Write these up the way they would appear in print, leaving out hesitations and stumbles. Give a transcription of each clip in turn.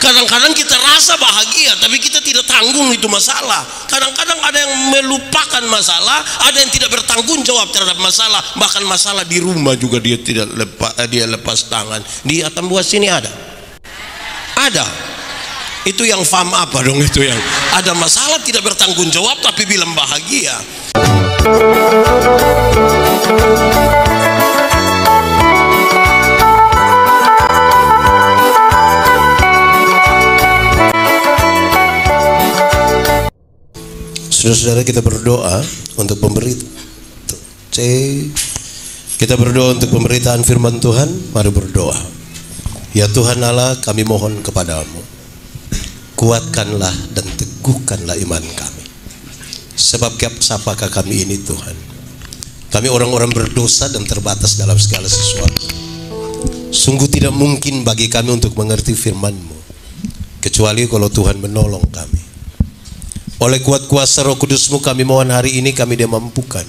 Kadang-kadang kita rasa bahagia, tapi kita tidak tanggung itu masalah. Kadang-kadang ada yang melupakan masalah, ada yang tidak bertanggung jawab terhadap masalah. Bahkan masalah di rumah juga dia tidak lepas tangan. Di Atambuas sini ada. Itu yang faham apa dong, itu yang ada masalah tidak bertanggung jawab tapi bilang bahagia. Saudara-saudara, kita berdoa untuk kita berdoa untuk pemberitaan firman Tuhan. Mari berdoa. Ya Tuhan Allah, kami mohon kepadamu, kuatkanlah dan teguhkanlah iman kami. Sebab siapakah kami ini Tuhan? Kami orang-orang berdosa dan terbatas dalam segala sesuatu. Sungguh tidak mungkin bagi kami untuk mengerti firman-Mu, kecuali kalau Tuhan menolong kami. Oleh kuat kuasa Roh Kudus-Mu kami mohon hari ini kami dimampukan,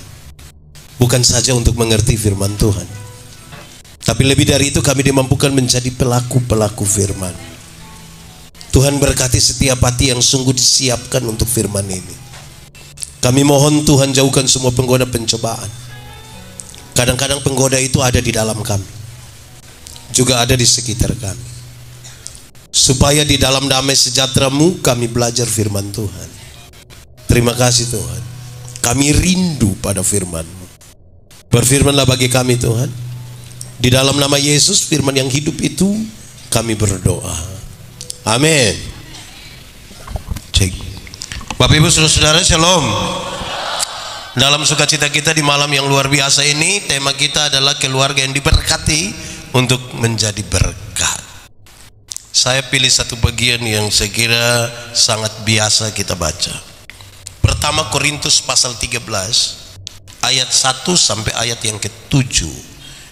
bukan saja untuk mengerti firman Tuhan, tapi lebih dari itu kami dimampukan menjadi pelaku-pelaku firman. Tuhan berkati setiap hati yang sungguh disiapkan untuk firman ini. Kami mohon Tuhan jauhkan semua penggoda pencobaan. Kadang-kadang penggoda itu ada di dalam kami, juga ada di sekitar kami, supaya di dalam damai sejahtera-Mu kami belajar firman Tuhan. Terima kasih Tuhan, kami rindu pada firman-Mu. Berfirmanlah bagi kami Tuhan. Di dalam nama Yesus, firman yang hidup itu, kami berdoa. Amin. Cek. Bapak Ibu Saudara-saudara, shalom. Dalam sukacita kita di malam yang luar biasa ini, tema kita adalah keluarga yang diberkati untuk menjadi berkat. Saya pilih satu bagian yang saya kira sangat biasa kita baca. Pertama Korintus pasal 13 ayat 1 sampai ayat yang ke-7.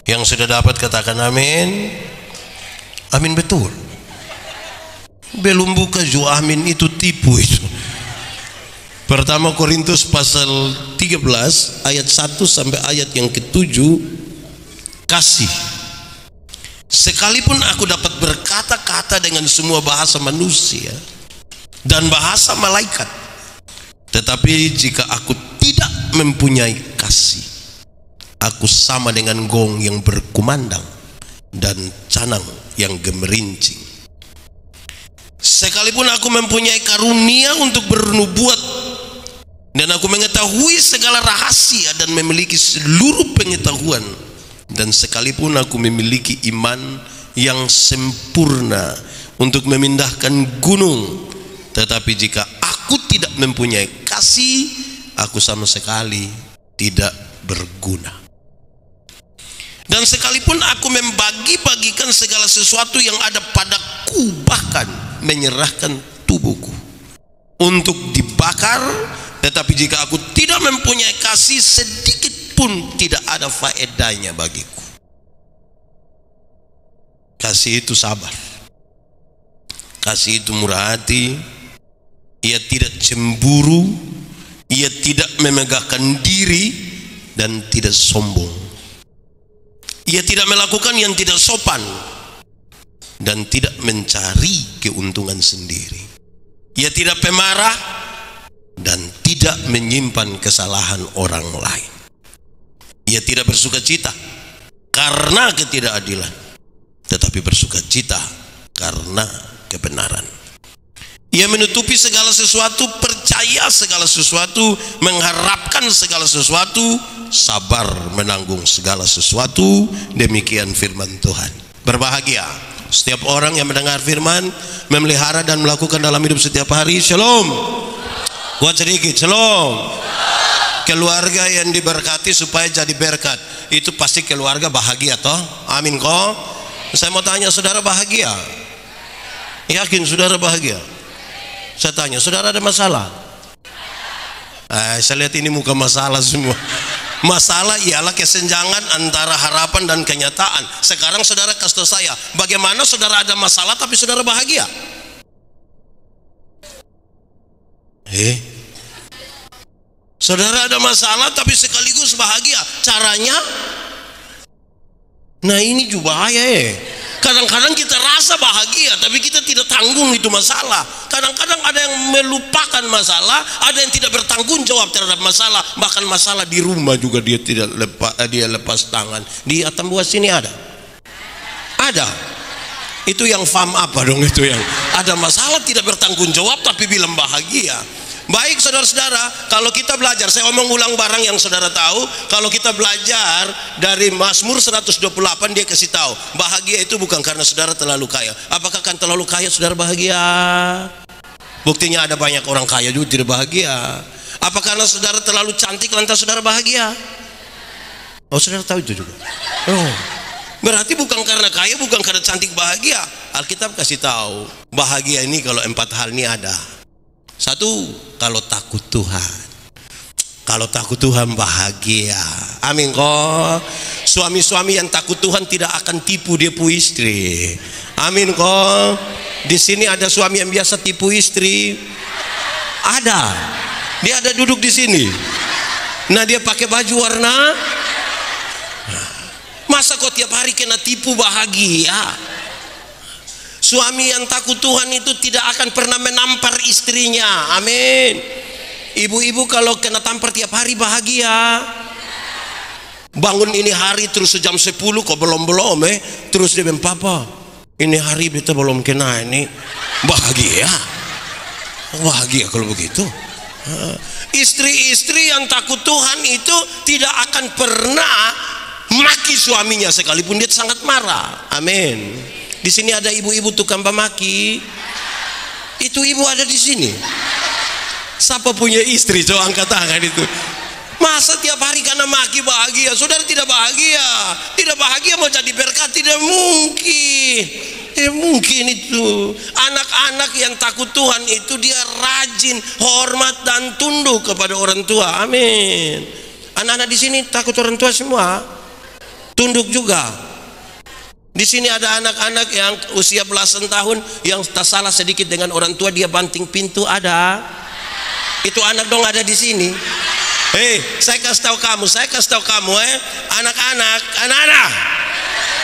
Yang sudah dapat katakan amin. Amin betul. Belum buka juga amin, itu tipu itu. Pertama Korintus pasal 13 ayat 1 sampai ayat yang ke-7. Kasih. Sekalipun aku dapat berkata-kata dengan semua bahasa manusia dan bahasa malaikat, tetapi jika aku tidak mempunyai kasih, aku sama dengan gong yang berkumandang dan canang yang gemerincing. Sekalipun aku mempunyai karunia untuk bernubuat dan aku mengetahui segala rahasia dan memiliki seluruh pengetahuan, dan sekalipun aku memiliki iman yang sempurna untuk memindahkan gunung, tetapi jika aku tidak mempunyai kasih, aku sama sekali tidak berguna. Dan sekalipun aku membagi-bagikan segala sesuatu yang ada padaku, bahkan menyerahkan tubuhku untuk dibakar, tetapi jika aku tidak mempunyai kasih, sedikit pun tidak ada faedahnya bagiku. Kasih itu sabar, kasih itu murah hati, ia tidak cemburu, ia tidak memegahkan diri dan tidak sombong. Ia tidak melakukan yang tidak sopan dan tidak mencari keuntungan sendiri. Ia tidak pemarah dan tidak menyimpan kesalahan orang lain. Ia tidak bersukacita karena ketidakadilan, tetapi bersukacita karena kebenaran. Ia menutupi segala sesuatu, percaya segala sesuatu, mengharapkan segala sesuatu, sabar menanggung segala sesuatu. Demikian firman Tuhan. Berbahagia setiap orang yang mendengar firman, memelihara dan melakukan dalam hidup setiap hari. Shalom. Kuat sedikit, shalom. Keluarga yang diberkati supaya jadi berkat, itu pasti keluarga bahagia toh? Amin kok. Saya mau tanya, saudara bahagia? Yakin saudara bahagia? Saya tanya, saudara ada masalah? Saya lihat ini muka masalah semua. Masalah ialah kesenjangan antara harapan dan kenyataan. Sekarang saudara kasih tahu saya, bagaimana saudara ada masalah tapi saudara bahagia? Saudara ada masalah tapi sekaligus bahagia. Caranya? Nah ini juga bahaya Kadang-kadang kita rasa bahagia, tapi kita tidak tanggung itu masalah. Kadang-kadang ada yang melupakan masalah, ada yang tidak bertanggung jawab terhadap masalah. Bahkan masalah di rumah juga dia tidak lepas tangan. Di Atambua sini ada. Itu yang fam apa dong itu yang ada masalah tidak bertanggung jawab tapi bilang bahagia. Baik saudara-saudara, kalau kita belajar, saya omong ulang barang yang saudara tahu. Kalau kita belajar dari Mazmur 128, dia kasih tahu bahagia itu bukan karena saudara terlalu kaya. Apakah kan terlalu kaya saudara bahagia? Buktinya ada banyak orang kaya juga tidak bahagia. Apa karena saudara terlalu cantik lantas saudara bahagia? Oh, saudara tahu itu juga. Oh, berarti bukan karena kaya, bukan karena cantik bahagia. Alkitab kasih tahu bahagia ini kalau 4 hal ini ada. 1, kalau takut Tuhan. Kalau takut Tuhan bahagia. Amin kok. Suami-suami yang takut Tuhan tidak akan tipu dia pu istri. Amin kok. Di sini ada suami yang biasa tipu istri. Ada. Dia ada duduk di sini. Nah, dia pakai baju warna. Masa kok tiap hari kena tipu bahagia? Suami yang takut Tuhan itu tidak akan pernah menampar istrinya. Amin. Ibu-ibu kalau kena tampar tiap hari bahagia. Bangun ini hari terus jam 10 kok belum terus dia bilang, "Papa, ini hari beta belum kena ini." Bahagia. Bahagia kalau begitu. Istri-istri yang takut Tuhan itu tidak akan pernah maki suaminya sekalipun dia sangat marah. Amin. Di sini ada ibu-ibu tukang pemaki. Itu ibu ada di sini. Siapa punya istri? Coba angkat tangan itu. Masa tiap hari karena maki bahagia? Saudara tidak bahagia. Tidak bahagia mau jadi berkat, tidak mungkin. Tidak mungkin itu. Anak-anak yang takut Tuhan itu dia rajin, hormat dan tunduk kepada orang tua. Amin. Anak-anak di sini takut orang tua semua. Tunduk juga. Di sini ada anak-anak yang usia belasan tahun yang tak salah sedikit dengan orang tua dia banting pintu, ada. Itu anak dong ada di sini. Saya kasih tahu kamu, anak-anak,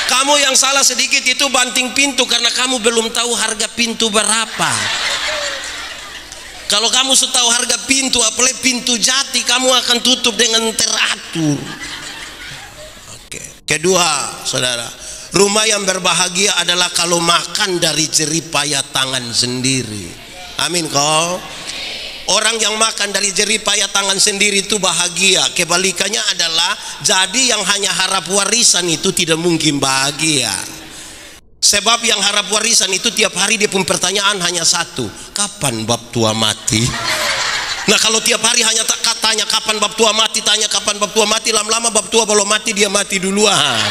kamu yang salah sedikit itu banting pintu karena kamu belum tahu harga pintu berapa. Kalau kamu sudah tahu harga pintu, apalagi pintu jati, kamu akan tutup dengan teratur. Oke. Kedua, saudara, rumah yang berbahagia adalah kalau makan dari jerih payah tangan sendiri. Amin kok. Orang yang makan dari jerih payah tangan sendiri itu bahagia. Kebalikannya adalah jadi yang hanya harap warisan itu tidak mungkin bahagia. Sebab yang harap warisan itu tiap hari dia pun pertanyaan hanya satu, kapan bab tua mati? Nah, kalau tiap hari hanya tanya kapan bab tua mati, lama-lama bab tua belum mati dia mati duluan.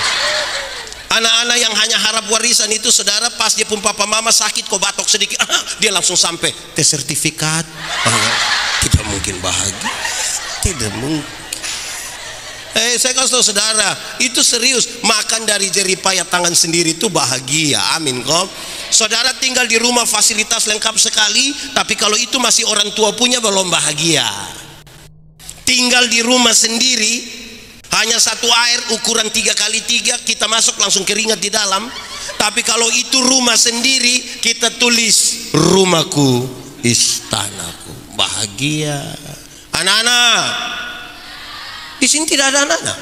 Anak-anak yang hanya harap warisan itu, saudara, pas dia pun papa mama sakit kok batok sedikit, dia langsung sampai tes sertifikat. Tidak mungkin bahagia. Tidak mungkin. Saya kasih tahu saudara, itu serius. Makan dari jerih payah tangan sendiri itu bahagia. Amin kok. Saudara tinggal di rumah fasilitas lengkap sekali, tapi kalau itu masih orang tua punya belum bahagia. Tinggal di rumah sendiri, hanya satu air ukuran 3x3, kita masuk langsung keringat di dalam. Tapi kalau itu rumah sendiri, kita tulis rumahku, istanaku, bahagia. Anak-anak, di sini tidak ada anak-anak.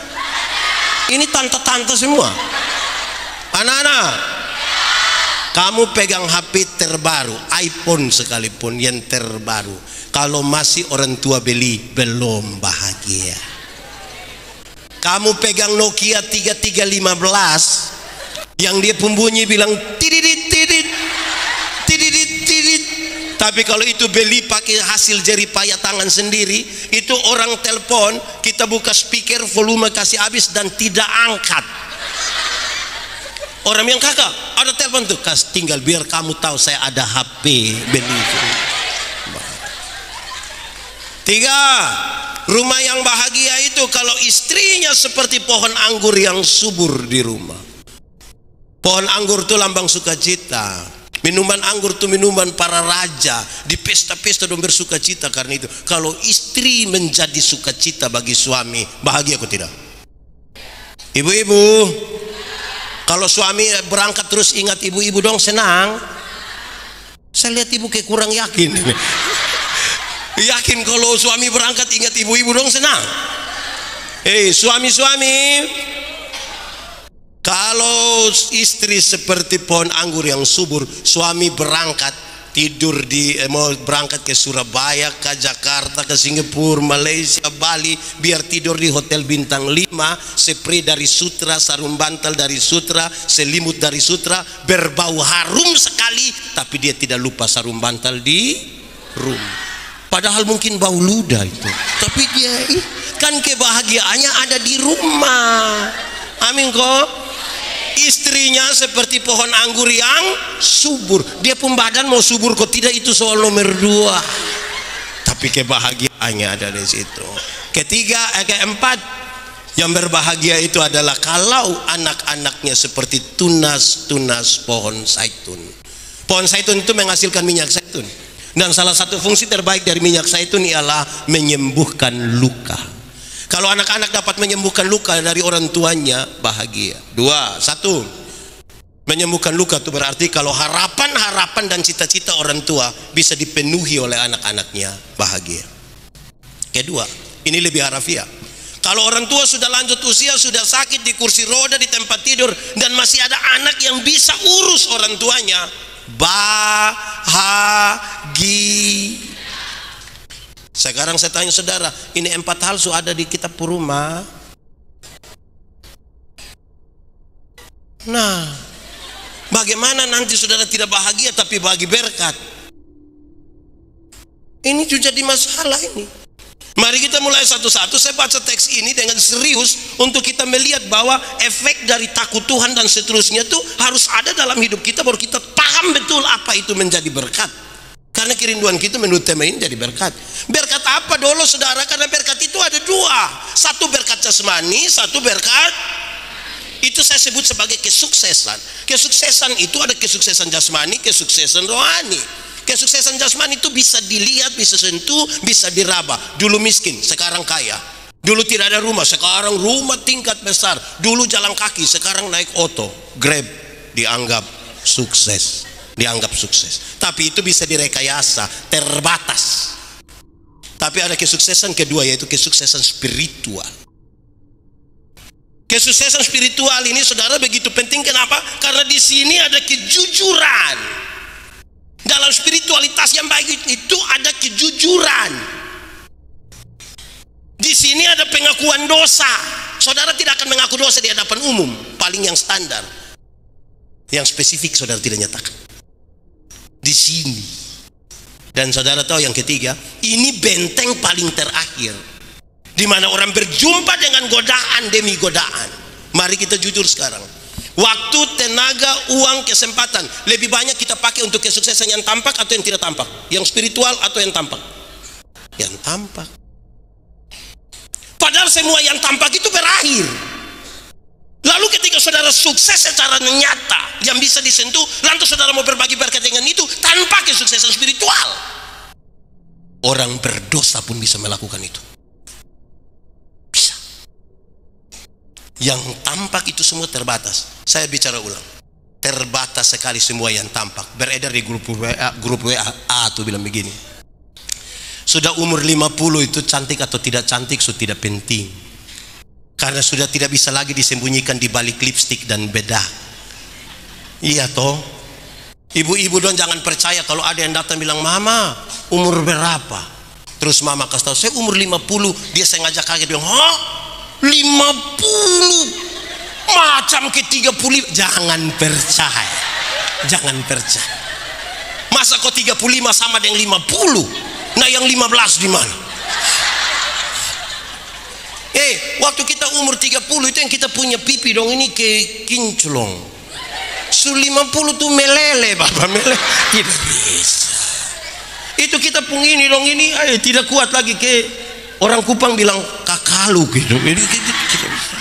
Ini tante-tante semua. Anak-anak, kamu pegang HP terbaru, iPhone sekalipun yang terbaru, kalau masih orang tua beli, belum bahagia. Kamu pegang Nokia 3315 yang dia pembunyi bilang tidit tidit tidit tidit, tapi kalau itu beli pakai hasil jerih payah tangan sendiri, itu orang telepon, kita buka speaker, volume kasih habis dan tidak angkat. Orang yang kakak ada telepon tuh, tinggal biar kamu tahu saya ada HP beli itu. 3, rumah yang bahagia itu kalau istrinya seperti pohon anggur yang subur di rumah. Pohon anggur itu lambang sukacita. Minuman anggur itu minuman para raja. Di pesta-pesta dong bersukacita karena itu. Kalau istri menjadi sukacita bagi suami, bahagia atau tidak? Ibu-ibu, Kalau suami berangkat terus ingat ibu-ibu dong, senang. Saya lihat ibu kayak kurang yakin. Yakin kalau suami berangkat ingat ibu-ibu dong, senang. Suami-suami, kalau istri seperti pohon anggur yang subur, suami berangkat tidur mau berangkat ke Surabaya, ke Jakarta, ke Singapura, Malaysia, Bali, biar tidur di hotel bintang 5, spray dari Sutra, sarung bantal dari Sutra, selimut dari Sutra, berbau harum sekali, tapi dia tidak lupa sarung bantal di rumah. Padahal mungkin bau ludah itu, tapi dia kan kebahagiaannya ada di rumah. Amin kok. Istrinya seperti pohon anggur yang subur. Dia pun badan mau subur kok tidak, itu soal nomor 2. Tapi kebahagiaannya ada di situ. Keempat, yang berbahagia itu adalah kalau anak-anaknya seperti tunas-tunas pohon zaitun. Pohon zaitun itu menghasilkan minyak zaitun. Dan salah satu fungsi terbaik dari minyak zaitun ialah menyembuhkan luka. Kalau anak-anak dapat menyembuhkan luka dari orang tuanya, bahagia. 1, menyembuhkan luka itu berarti kalau harapan-harapan dan cita-cita orang tua bisa dipenuhi oleh anak-anaknya, bahagia. Kedua, ini lebih harafiah. Kalau orang tua sudah lanjut usia, sudah sakit di kursi roda, di tempat tidur, dan masih ada anak yang bisa urus orang tuanya, bahagia. Sekarang saya tanya saudara, ini 4 hal sudah ada di kitab Puruma. Nah, bagaimana nanti saudara tidak bahagia tapi bagi berkat? Ini juga jadi masalah ini. Mari kita mulai satu-satu. Saya baca teks ini dengan serius untuk kita melihat bahwa efek dari takut Tuhan dan seterusnya itu harus ada dalam hidup kita, baru kita paham betul apa itu menjadi berkat. Karena kerinduan kita menurut tema ini jadi berkat. Berkat apa dulu saudara? Karena berkat itu ada 2. Satu berkat jasmani, satu berkat, itu saya sebut sebagai kesuksesan. Kesuksesan itu ada kesuksesan jasmani, kesuksesan rohani. Kesuksesan jasmani itu bisa dilihat, bisa sentuh, bisa diraba. Dulu miskin, sekarang kaya. Dulu tidak ada rumah, sekarang rumah tingkat besar. Dulu jalan kaki, sekarang naik oto, Grab. Dianggap sukses. Tapi itu bisa direkayasa, terbatas. Tapi ada kesuksesan kedua, yaitu kesuksesan spiritual. Kesuksesan spiritual ini saudara begitu penting. Kenapa? Karena di sini ada kejujuran. Dalam spiritualitas yang baik itu ada kejujuran. Di sini ada pengakuan dosa. Saudara tidak akan mengaku dosa di hadapan umum, paling yang standar. Yang spesifik saudara tidak nyatakan. Di sini. Dan saudara tahu yang ketiga, ini benteng paling terakhir, di mana orang berjumpa dengan godaan demi godaan. Mari kita jujur sekarang. Waktu, tenaga, uang, kesempatan lebih banyak kita pakai untuk kesuksesan yang tampak atau yang tidak tampak? Yang spiritual atau yang tampak? Yang tampak. Padahal semua yang tampak itu berakhir. Lalu ketika saudara sukses secara nyata yang bisa disentuh, lantas saudara mau berbagi berkat dengan itu tanpa kesuksesan spiritual. Orang berdosa pun bisa melakukan itu. Bisa. Yang tampak itu semua terbatas. Saya bicara ulang. Terbatas sekali semua yang tampak. Beredar di grup WA tuh bilang begini. Sudah umur 50 itu cantik atau tidak cantik sudah tidak penting. Karena sudah tidak bisa lagi disembunyikan di balik lipstik dan bedak. Iya toh. Ibu-ibu dong jangan percaya kalau ada yang datang bilang, "Mama, umur berapa?" Terus mama kasih tahu, "Saya umur 50." Dia sengaja kaget bilang, "Hah? 50? Macam ke 35." Jangan percaya. Jangan percaya. Masa kok 35 sama dengan 50? Nah yang 15 di mana? Waktu kita umur 30 itu yang kita punya pipi dong ini ke kinclong. 50 tuh melele, Bapak, melele. Tidak bisa. Itu kita pun ini dong ini, tidak kuat lagi, ke orang Kupang bilang kakalu gitu. Tidak bisa.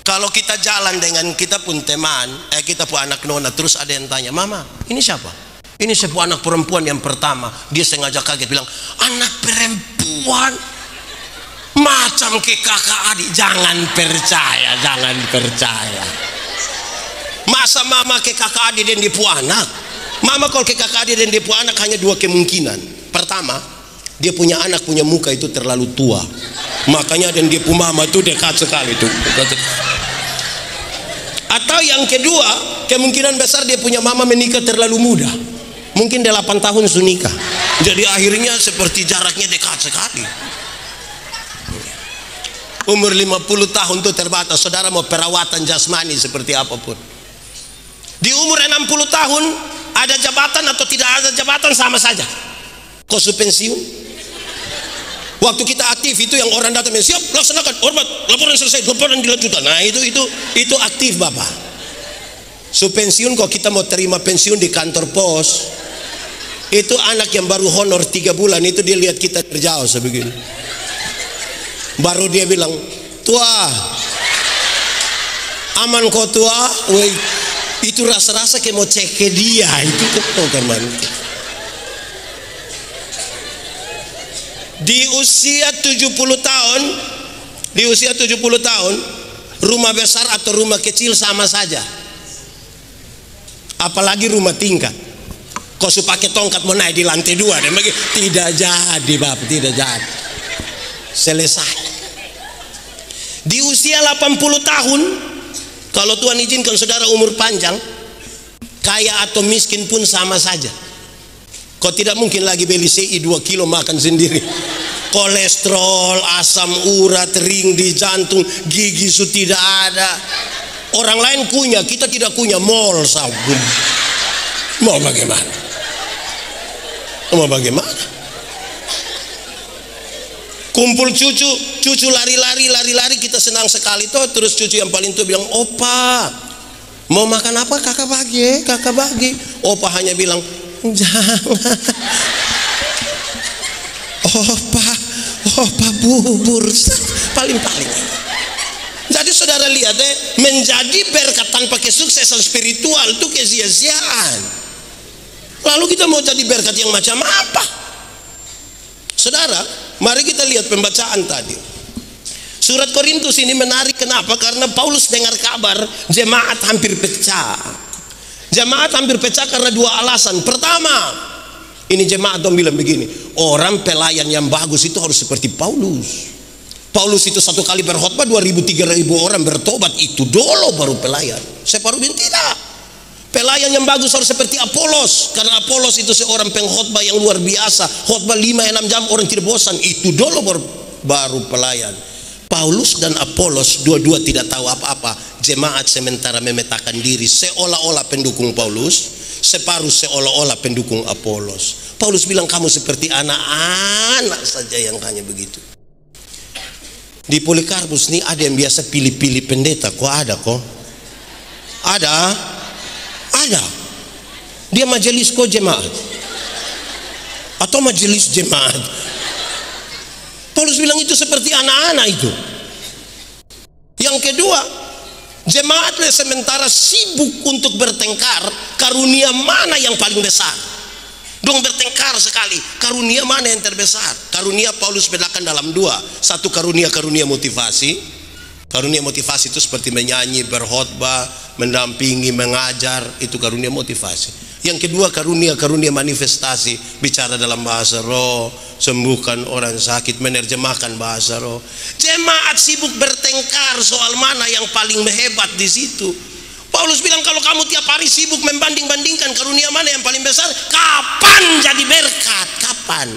Kalau kita jalan dengan kita pun teman, kita pun anak nona, terus ada yang tanya, "Mama, ini siapa?" "Ini sebuah anak perempuan yang pertama." Dia sengaja kaget bilang, "Anak perempuan? Macam ke kakak adik, jangan percaya, jangan percaya. Masa mama ke kakak adik dan dia pu anak? Mama kalau ke kakak adik dan dia pu anak hanya dua kemungkinan. Pertama, dia punya anak punya muka itu terlalu tua, makanya dan dia pu mama itu dekat sekali tuh. Atau yang kedua, kemungkinan besar dia punya mama menikah terlalu muda, mungkin 8 tahun sudah nikah, jadi akhirnya seperti jaraknya dekat sekali. Umur 50 tahun itu terbatas. Saudara mau perawatan jasmani seperti apapun, di umur 60 tahun ada jabatan atau tidak ada jabatan sama saja. Kau su pensiun, waktu kita aktif itu yang orang datang siap laksanakan, hormat, laporan selesai, laporan dilanjutkan. Nah itu aktif bapak. Su pensiun, kok kita mau terima pensiun di kantor pos, itu anak yang baru honor 3 bulan itu dia lihat kita terjauh sebegini, baru dia bilang, tua aman kok tua. Woi, itu rasa-rasa kayak mau cek ke dia itu teman. Di usia 70 tahun, rumah besar atau rumah kecil sama saja, apalagi rumah tingkat. Kau su pakai tongkat mau naik di lantai 2 dan bagi tidak jadi bapak, tidak jadi. Selesai. Di usia 80 tahun, kalau Tuhan izinkan saudara umur panjang, kaya atau miskin pun sama saja. Kau tidak mungkin lagi beli CI 2 kilo makan sendiri. Kolesterol, asam urat, ring di jantung, gigi su tidak ada. Orang lain kunyah, kita tidak kunyah. Mall sabun. Mau bagaimana? Mau bagaimana? Kumpul cucu lari-lari, kita senang sekali toh. Terus cucu yang paling tua bilang, opa mau makan apa, kakak bagi. Opa hanya bilang, jangan. Opa bubur paling. Jadi saudara lihat menjadi berkat tanpa kesuksesan spiritual itu kesia-siaan. Lalu kita mau jadi berkat yang macam apa? Saudara, mari kita lihat pembacaan tadi. Surat Korintus ini menarik, kenapa? Karena Paulus dengar kabar jemaat hampir pecah. Jemaat hampir pecah karena 2 alasan. Pertama, ini jemaat dong bilang begini, orang pelayan yang bagus itu harus seperti Paulus. Paulus itu 1 kali berkhotbah 2.000-3.000 orang bertobat, itu dulu baru pelayan. Separuh bilang tidak. Pelayan yang bagus harus seperti Apolos, karena Apolos itu seorang pengkhotbah yang luar biasa, khotbah 5-6 jam orang tidak bosan, itu dulu baru pelayan. Paulus dan Apolos dua-dua tidak tahu apa-apa. Jemaat sementara memetakan diri seolah-olah pendukung Paulus, separuh seolah-olah pendukung Apolos. Paulus bilang, kamu seperti anak-anak saja yang hanya begitu. Di Polikarpus nih ada yang biasa pilih-pilih pendeta. Kok ada kok? Ada. Dia majelis kok jemaat atau majelis jemaat. Paulus bilang itu seperti anak-anak itu. Yang kedua, jemaat sementara sibuk untuk bertengkar karunia mana yang paling besar. Dong bertengkar sekali, karunia mana yang terbesar. Karunia Paulus bedakan dalam 2. Satu karunia motivasi. Karunia motivasi itu seperti menyanyi, berkhotbah, mendampingi, mengajar, itu karunia motivasi. Yang kedua karunia manifestasi, bicara dalam bahasa roh, sembuhkan orang sakit, menerjemahkan bahasa roh. Jemaat sibuk bertengkar soal mana yang paling hebat di situ. Paulus bilang, kalau kamu tiap hari sibuk membanding-bandingkan karunia mana yang paling besar, kapan jadi berkat? Kapan?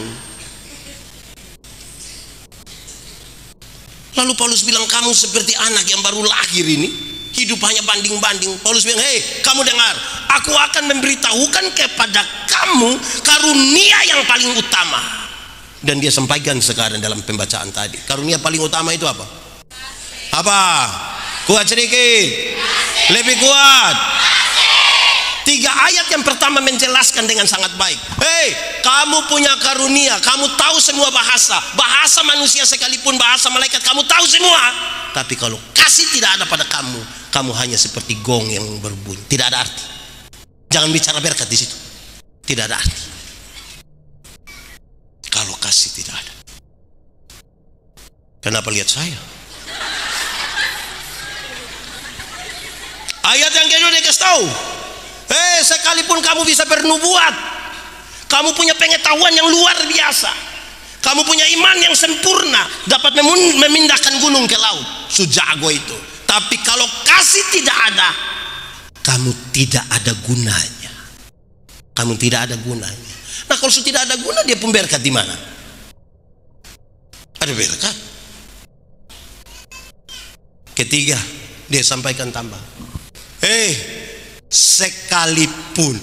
Lalu Paulus bilang, kamu seperti anak yang baru lahir ini, hidup hanya banding-banding. Paulus bilang, hei kamu dengar, aku akan memberitahukan kepada kamu karunia yang paling utama. Dan dia sampaikan sekarang dalam pembacaan tadi, karunia paling utama itu apa? Apa? Kuat sedikit, lebih kuat. 3 ayat yang pertama menjelaskan dengan sangat baik. Hei, kamu punya karunia, kamu tahu semua bahasa manusia sekalipun bahasa malaikat kamu tahu semua. Tapi kalau kasih tidak ada pada kamu, kamu hanya seperti gong yang berbunyi, tidak ada arti. Jangan bicara berkat di situ, tidak ada arti. Kalau kasih tidak ada. Kenapa lihat saya? Ayat yang kedua dia kasih tahu, sekalipun kamu bisa bernubuat, kamu punya pengetahuan yang luar biasa, kamu punya iman yang sempurna, dapat memindahkan gunung ke laut, sujago itu. Tapi kalau kasih tidak ada, kamu tidak ada gunanya. Kamu tidak ada gunanya. Nah, kalau sudah tidak ada guna, dia pun berkat di mana? Ada berkat. Ketiga, dia sampaikan tambah. Sekalipun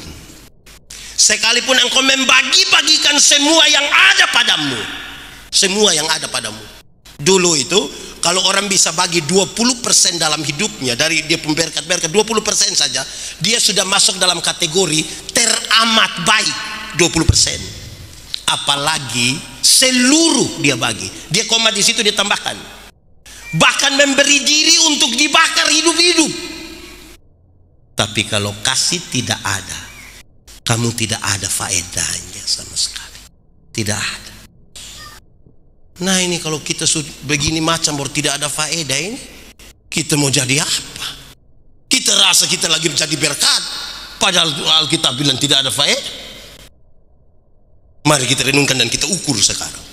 engkau membagi-bagikan semua yang ada padamu, semua yang ada padamu. Dulu itu kalau orang bisa bagi 20% dalam hidupnya dari dia pun berkat 20% saja, dia sudah masuk dalam kategori teramat baik. 20%. Apalagi seluruh dia bagi. Dia koma di situ, dia tambahkan. Bahkan memberi diri untuk dibakar hidup-hidup. Tapi kalau kasih tidak ada, kamu tidak ada faedahnya sama sekali. Tidak ada. Nah, ini kalau kita begini macam baru tidak ada faedah ini, kita mau jadi apa? Kita rasa kita lagi menjadi berkat, padahal Alkitab bilang tidak ada faedah. Mari kita renungkan dan kita ukur sekarang.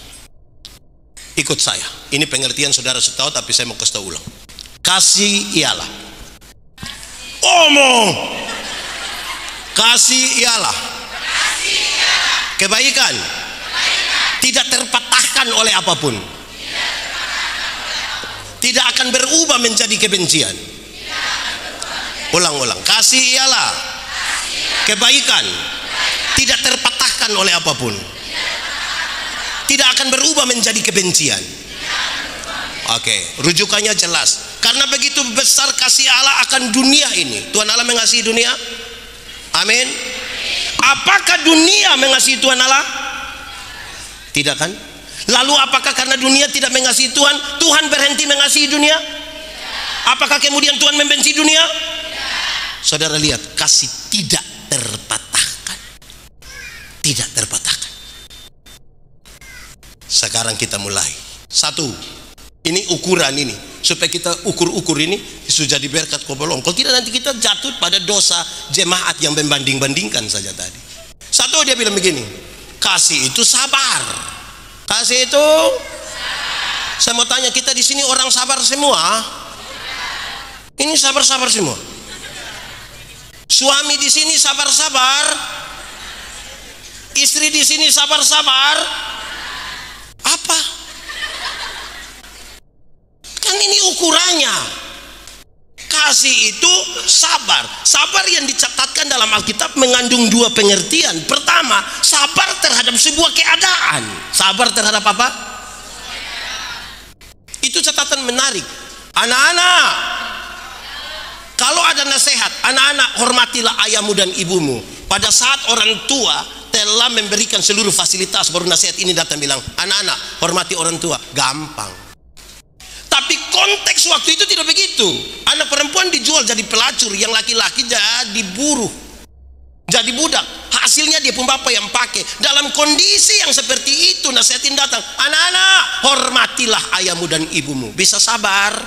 Ikut saya. Ini pengertian saudara sudah tahu, tapi saya mau kasih tahu ulang. Kasih ialah kasih ialah kebaikan, tidak terpatahkan oleh apapun, tidak akan berubah menjadi kebencian. Ulang-ulang. Kasih ialah kebaikan, tidak terpatahkan oleh apapun, tidak akan berubah menjadi kebencian. Oke, rujukannya jelas. Karena begitu besar kasih Allah akan dunia ini. Tuhan Allah mengasihi dunia. Amin. Apakah dunia mengasihi Tuhan Allah? Tidak kan? Lalu apakah karena dunia tidak mengasihi Tuhan, Tuhan berhenti mengasihi dunia? Apakah kemudian Tuhan membenci dunia? Saudara lihat, kasih tidak terpatahkan. Tidak terpatahkan. Sekarang kita mulai. Satu, ini ukuran ini, supaya kita ukur-ukur ini sudah jadi berkat kobolong. Kalau tidak nanti kita jatuh pada dosa jemaat yang membanding-bandingkan saja tadi. Satu, dia bilang begini, kasih itu sabar. Kasih itu sabar. Saya mau tanya, kita di sini orang sabar semua? Ini sabar-sabar semua? Suami di sini sabar-sabar? Istri di sini sabar-sabar? Apa? Kan ini ukurannya. Kasih itu sabar. Sabar yang dicatatkan dalam Alkitab mengandung dua pengertian. Pertama, sabar terhadap sebuah keadaan. Sabar terhadap apa? Itu catatan menarik. Anak-anak, kalau ada nasihat, anak-anak hormatilah ayahmu dan ibumu. Pada saat orang tua telah memberikan seluruh fasilitas, baru nasihat ini datang bilang, anak-anak hormati orang tua. Gampang. Tapi konteks waktu itu tidak begitu. Anak perempuan dijual jadi pelacur, yang laki-laki jadi buruh, jadi budak. Hasilnya dia pun bapak yang pakai. Dalam kondisi yang seperti itu nasihatin datang, anak-anak hormatilah ayahmu dan ibumu. Bisa sabar.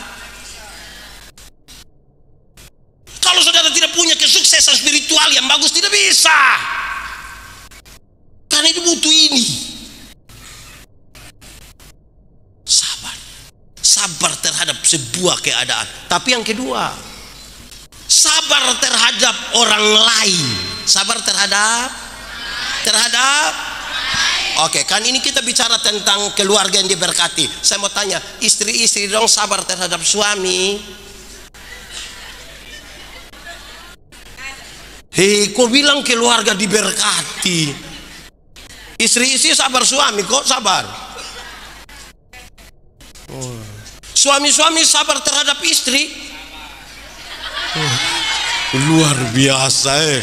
Kalau saudara tidak punya kesuksesan spiritual yang bagus, tidak bisa. Karena itu butuh ini. Sabar. Sabar terhadap sebuah keadaan. Tapi yang kedua, sabar terhadap orang lain. Sabar terhadap Oke, kan ini kita bicara tentang keluarga yang diberkati. Saya mau tanya, istri-istri dong sabar terhadap suami. Hei, kok bilang keluarga diberkati? Istri-istri sabar, suami kok sabar? Suami-suami sabar terhadap istri? Luar biasa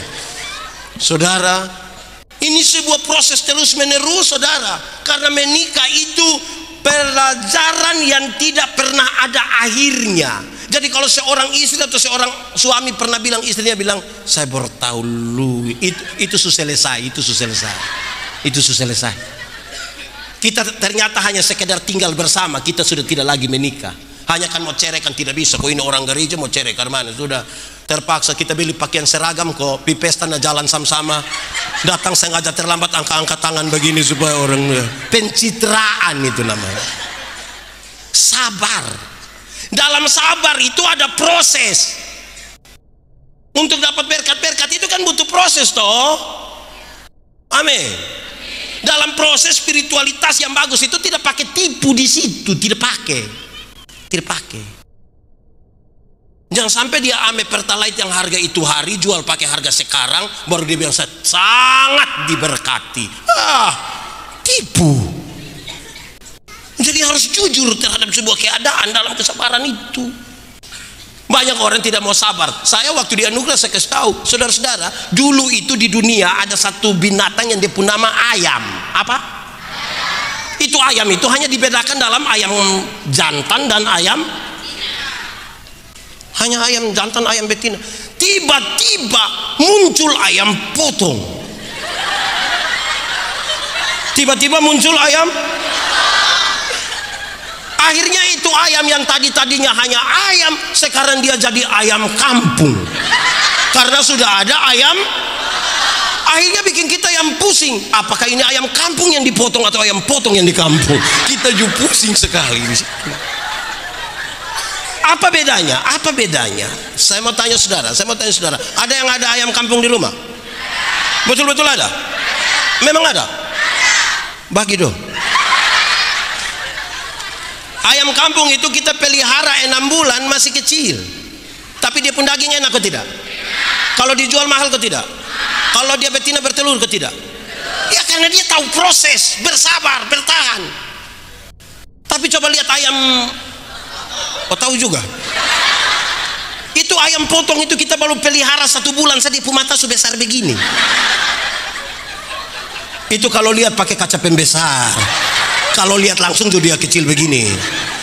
saudara. Ini sebuah proses terus menerus saudara. Karena menikah itu pelajaran yang tidak pernah ada akhirnya. Jadi kalau seorang istri atau seorang suami pernah bilang, istrinya bilang, saya baru tahu lu, itu selesai. Kita ternyata hanya sekedar tinggal bersama, kita sudah tidak lagi menikah. Hanya kan mau cerai kan tidak bisa. Kok ini orang gereja mau cerai karena mana? Sudah terpaksa kita beli pakaian seragam kok. Pi pesta na jalan sama-sama. Datang sengaja terlambat angkat-angkat tangan begini supaya orang pencitraan itu namanya. Sabar. Dalam sabar itu ada proses. Untuk dapat berkat-berkat itu kan butuh proses toh. Amin. Dalam proses spiritualitas yang bagus itu tidak pakai tipu di situ, tidak pakai. Jangan sampai dia ame pertalite yang harga itu hari jual pakai harga sekarang baru dia bilang sangat diberkati. Tipu. Jadi harus jujur terhadap sebuah keadaan dalam kesabaran itu. Banyak orang tidak mau sabar. Saya waktu di anugerah saya kasih tahu, saudara-saudara, dulu itu di dunia ada satu binatang yang dia punya nama ayam. Apa? Itu ayam itu hanya dibedakan dalam ayam jantan dan ayam. Hanya ayam jantan, ayam betina. Tiba-tiba muncul ayam potong. Tiba-tiba muncul ayam. Akhirnya itu ayam yang tadinya hanya ayam, sekarang dia jadi ayam kampung. Karena sudah ada ayam. Akhirnya bikin kita yang pusing. Apakah ini ayam kampung yang dipotong atau ayam potong yang di kampung? Kita juga pusing sekali. Apa bedanya? Apa bedanya? Saya mau tanya saudara. Ada yang ada ayam kampung di rumah? Betul-betul ada? Memang ada? Bagi dong. Ayam kampung itu kita pelihara 6 bulan masih kecil, tapi dia pun daging enak atau tidak? Kalau dijual mahal atau tidak? Kalau dia betina bertelur atau tidak? Ya karena dia tahu proses, bersabar, bertahan. Tapi coba lihat ayam, tahu juga. Itu ayam potong itu kita baru pelihara 1 bulan saja di mata sebesar begini. Itu kalau lihat pakai kaca pembesar. Kalau lihat langsung tuh dia kecil begini.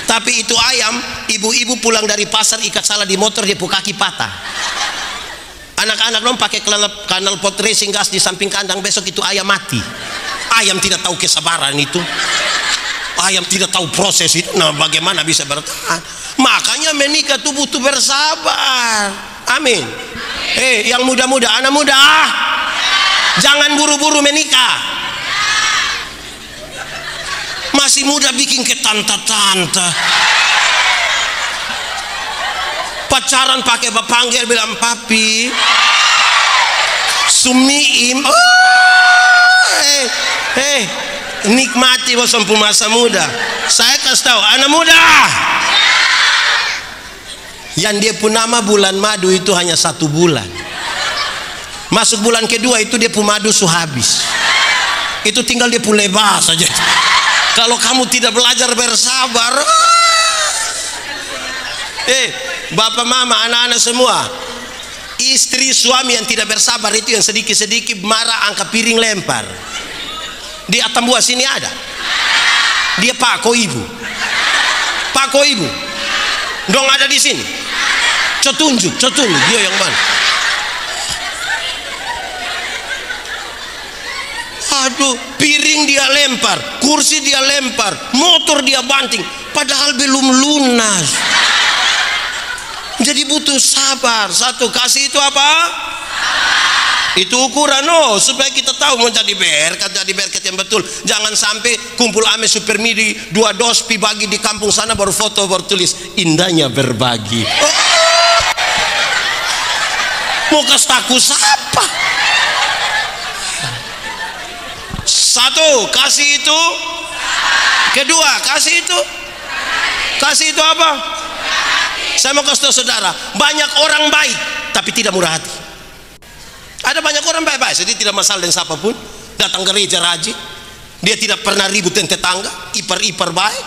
Tapi itu ayam, ibu-ibu pulang dari pasar ikat salah di motor, dia kaki patah. Anak-anak dong pakai kanal pot racing gas di samping kandang, besok itu ayam mati. Ayam tidak tahu kesabaran itu. Ayam tidak tahu proses itu. Nah, bagaimana bisa bertahan? Makanya menikah tuh butuh bersabar. Amin. Yang muda-muda, anak muda, jangan buru-buru menikah. Masih muda bikin ke tante-tante. Pacaran pakai panggil bilang papi, sumiim. Nikmati wasampu masa muda. Saya kasih tahu anak muda, yang dia pun nama bulan madu itu hanya 1 bulan. Masuk bulan kedua itu dia pun madu sudah habis. Itu tinggal dia pun lebas saja. Kalau kamu tidak belajar bersabar, bapak mama anak-anak semua, istri suami yang tidak bersabar itu yang sedikit-sedikit marah angkat piring lempar. Di Atambua sini ada. Dia Pak Ko Ibu. Dong ada di sini. Tunjuk dia yang mana? Aduh, piring dia lempar, kursi dia lempar, motor dia banting, padahal belum lunas. Jadi butuh sabar. Satu, kasih itu apa? Itu ukuran supaya kita tahu mau jadi berkat yang betul. Jangan sampai kumpul ame super midi 2 dos pi bagi di kampung sana baru foto baru tulis indahnya berbagi. Mau kasih taku siapa? Satu, kasih itu. Kedua, kasih itu apa? Saya mau kasih tahu saudara, banyak orang baik tapi tidak murah hati. Ada banyak orang baik-baik, jadi tidak masalah dengan siapapun, datang gereja rajin, dia tidak pernah ribut dengan tetangga, ipar-ipar baik,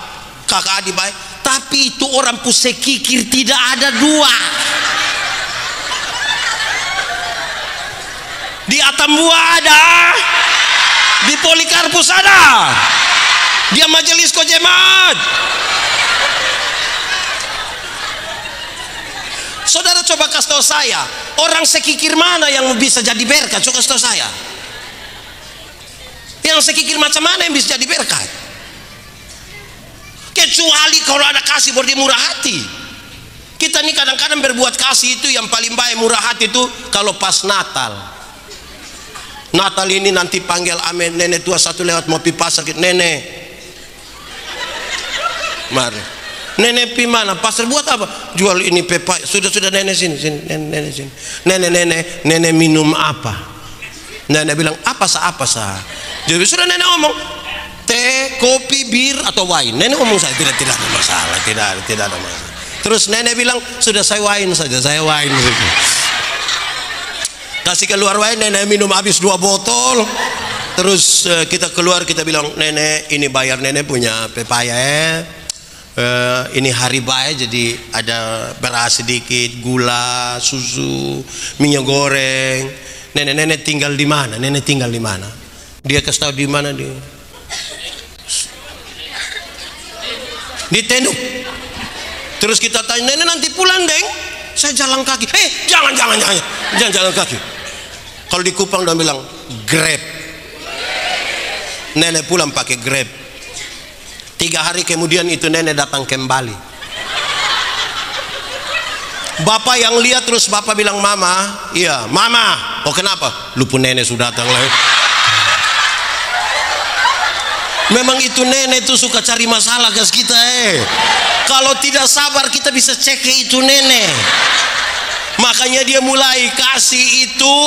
kakak adik baik, tapi itu orang pusekikir tidak ada 2. Di Atambua ada, di Polikarpus ada, dia majelis Kojemat. Saudara coba kasih tahu saya, orang sekikir mana yang bisa jadi berkat? Coba kasih tahu saya. Yang sekikir macam mana yang bisa jadi berkat? Kecuali kalau ada kasih baru dia murah hati. Kita nih kadang-kadang berbuat kasih itu yang paling baik murah hati itu kalau pas Natal. Natal ini nanti panggil amin, nenek tua satu lewat mau pi pasar, nenek, mari. Nenek pi mana? Pasar buat apa? Jual ini pepa. Sudah nenek sini, nenek sini. Nenek minum apa? Nenek bilang apa sah. Jadi sudah nenek ngomong teh, kopi, bir atau wine. Nenek ngomong saya tidak ada masalah, tidak ada masalah. Terus nenek bilang sudah saya wine saja. Kasih keluar wine, nenek minum habis 2 botol. Terus kita keluar, kita bilang nenek ini bayar nenek punya pepaya ini hari baik, jadi ada beras sedikit, gula, susu, minyak goreng. Nenek tinggal di mana? Nenek tinggal di mana? Dia kasih tahu di mana dia. Di Tenduk. Terus kita tanya, nenek nanti pulang deng? Saya jalan kaki. Jangan jalan kaki. Kalau di Kupang dia bilang Grab. Nenek pulang pakai Grab. 3 hari kemudian itu nenek datang kembali. Bapak yang lihat, terus bapak bilang mama, iya mama. Oh kenapa? Lupa nenek sudah datang lagi. Memang itu nenek itu suka cari masalah ke kita. Kalau tidak sabar kita bisa cek ke itu nenek. Makanya dia mulai kasih itu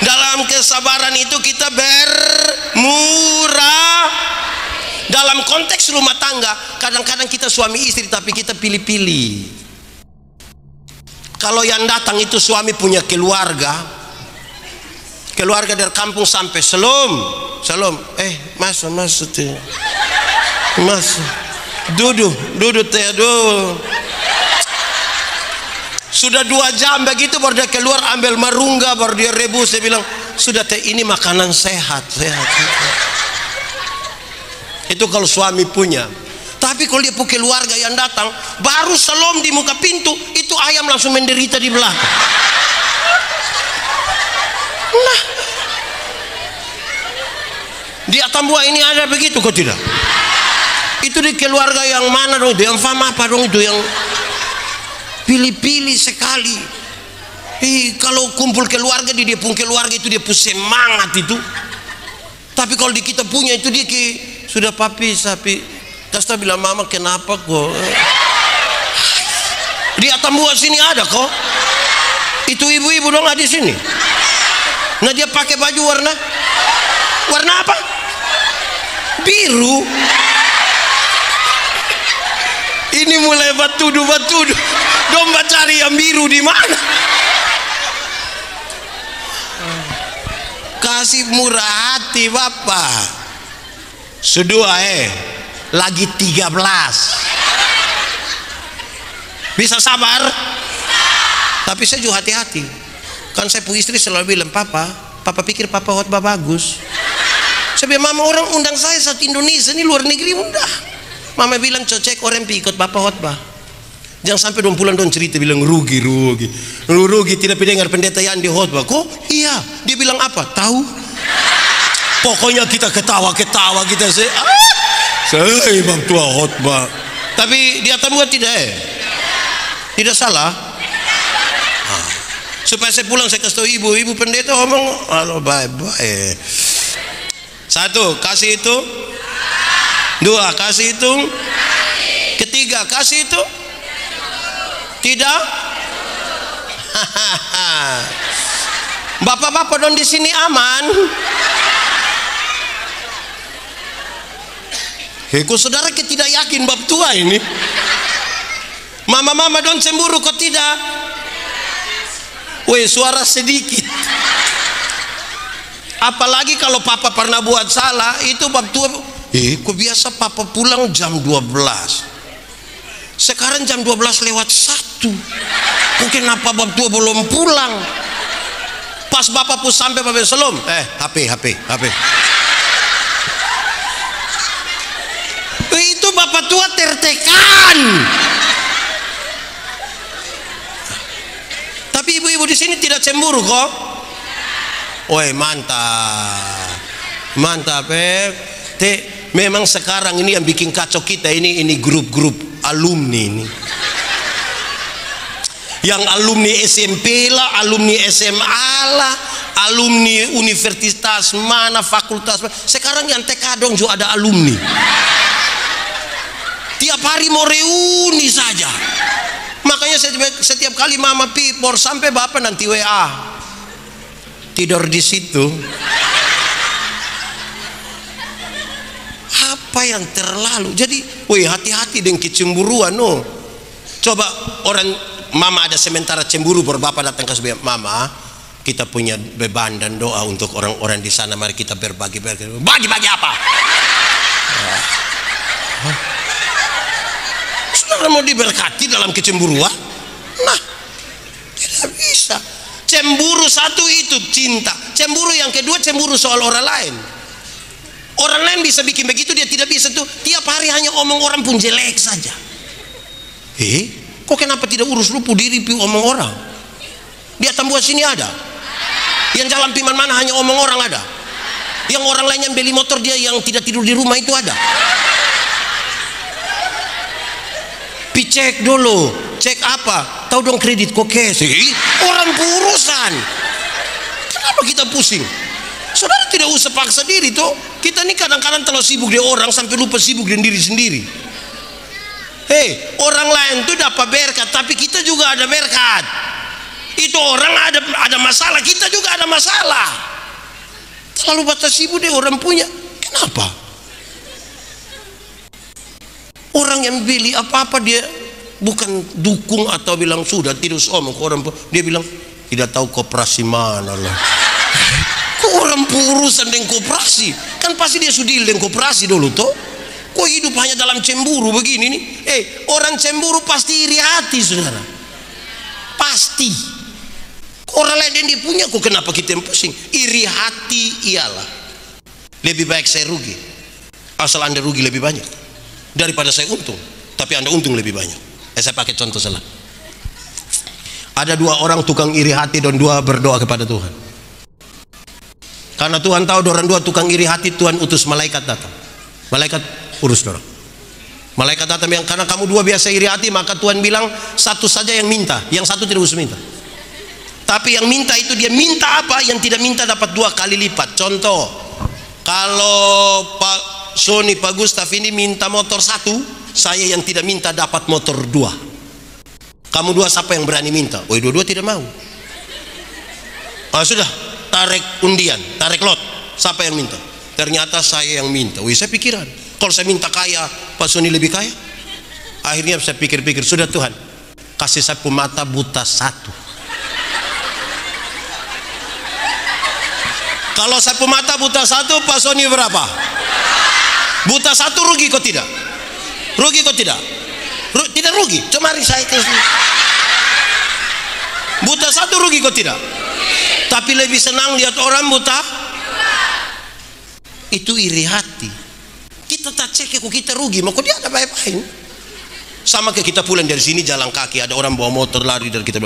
dalam kesabaran itu kita bermurah. Dalam konteks rumah tangga kadang-kadang kita suami istri tapi kita pilih-pilih. Kalau yang datang itu suami punya keluarga dari kampung sampai Selom, masuk teh, duduk teh, sudah 2 jam begitu baru dia keluar ambil marungga, baru dia rebus, dia bilang sudah teh ini makanan sehat. Itu kalau suami punya. Tapi kalau dia punya keluarga yang datang baru Selom di muka pintu itu ayam langsung menderita di belakang. Nah, di Atambua ini ada begitu kok tidak? Itu di keluarga yang mana dong? Itu yang fama apa dong? Itu yang pilih-pilih sekali. Kalau kumpul keluarga dia punya keluarga itu dia punya semangat itu. Tapi kalau di kita punya itu dia sudah papi sapi. Kasta bilang mama kenapa kok? Di Atambua sini ada kok. Itu ibu-ibu dong ada di sini. Nah dia pakai baju warna apa? Biru. Ini mulai batudu. Domba cari yang biru di mana? Kasih murah hati bapak. Sedua lagi 13. Bisa sabar? Tapi saya juga hati-hati. Kan saya punya istri selalu bilang, papa pikir papa khotbah bagus. Saya bilang, mama orang undang saya satu Indonesia ini luar negeri undang. Mama bilang cocok orang ikut papa khotbah. Jangan sampai 2 bulan cerita bilang rugi tidak pendengar pendeta yang di khotbah. Kok iya? Dia bilang apa? Tahu? Pokoknya kita ketawa kita saya bang tua khotbah. Tapi dia tahu tidak salah. Supaya saya pulang saya kasih tahu ibu pendeta ngomong halo bye. 1 kasih itu, 2 kasih itu, 3 kasih itu, tidak. Bapak-bapak dong di sini aman. Kok saudara tidak yakin bab tua ini? Mama-mama dong cemburu kok tidak? Suara sedikit. Apalagi kalau papa pernah buat salah, itu bab tua. Kok biasa papa pulang jam 12. Sekarang jam 12 lewat 1. Kok kenapa bab tua belum pulang? Pas bapak pun sampai bapak Selom, HP. Itu bapak tua tertekan. Tapi ibu-ibu di sini tidak cemburu kok. Mantap. Mantap, memang sekarang ini yang bikin kacau kita ini grup-grup alumni ini. Yang alumni SMP lah, alumni SMA lah, alumni universitas mana, fakultas. Sekarang yang TK dong juga ada alumni. Tiap hari mau reuni saja. Makanya setiap kali mama pipor sampai bapak nanti WA. Tidur di situ. Apa yang terlalu? Jadi, hati-hati dengan kecemburuan, no. Coba orang mama ada sementara cemburu, baru bapak datang ke sebelah mama. Kita punya beban dan doa untuk orang-orang di sana. Mari kita berbagi. Bagi apa? Saudara mau diberkati dalam kecemburuan? Nah, tidak bisa. Cemburu satu itu cinta. Cemburu yang kedua cemburu soal orang lain. Orang lain bisa bikin begitu, dia tidak bisa tuh. Tiap hari hanya omong orang pun jelek saja. Kok kenapa tidak urus lupu diri pi omong orang? Dia tambuh sini ada. Yang jalan piman mana hanya omong orang ada. Yang orang lain yang beli motor dia yang tidak tidur di rumah itu ada. Cek dulu, cek apa? Tahu dong kredit kok cash? Orang urusan. Kenapa kita pusing? Saudara tidak usah paksa diri tuh. Kita ini kadang-kadang terlalu sibuk di orang sampai lupa sibuk dengan diri sendiri. Orang lain tuh dapat berkat, tapi kita juga ada berkat. Itu orang ada masalah, kita juga ada masalah. Terlalu batas sibuk deh orang punya. Kenapa? Orang yang beli apa-apa dia bukan dukung atau bilang sudah tidak usah omong ke orang, dia bilang tidak tahu koperasi mana lah. Kok orang urusan dengan koperasi? Kan pasti dia sudil dengan koperasi dulu toh. Kok hidup hanya dalam cemburu begini nih? Orang cemburu pasti iri hati, saudara. Pasti. Orang lain yang dia punya, kok kenapa kita yang pusing? Iri hati ialah lebih baik saya rugi, asal Anda rugi lebih banyak daripada saya untung, tapi Anda untung lebih banyak. Saya pakai contoh salah. Ada dua orang tukang iri hati dan dua berdoa kepada Tuhan. Karena Tuhan tahu orang dua tukang iri hati, Tuhan utus malaikat datang. Malaikat urus dorong. Malaikat datang bilang, karena kamu dua biasa iri hati, maka Tuhan bilang satu saja yang minta, yang satu tidak usah minta. Tapi yang minta itu dia minta apa? Yang tidak minta dapat 2 kali lipat. Contoh, kalau Pak Sony, Pak Gustaf ini minta motor 1, saya yang tidak minta dapat motor 2. Kamu dua siapa yang berani minta? Dua-dua tidak mau. Sudah, tarik undian, tarik lot. Siapa yang minta? Ternyata saya yang minta. Saya pikiran, kalau saya minta kaya, Pak Sony lebih kaya. Akhirnya saya pikir-pikir, sudah Tuhan, kasih saya mata buta 1. Kalau sapu mata buta 1, Pak Sony berapa? Buta 1 rugi kok tidak? Rugi kok tidak? Tidak rugi. Cuma saya kasih. Buta 1 rugi kok tidak? Tapi lebih senang lihat orang buta. Itu iri hati. Kita tak cek kok kita rugi, mau kok dia ada baik-baik. Sama kayak kita pulang dari sini jalan kaki, ada orang bawa motor lari dari kita,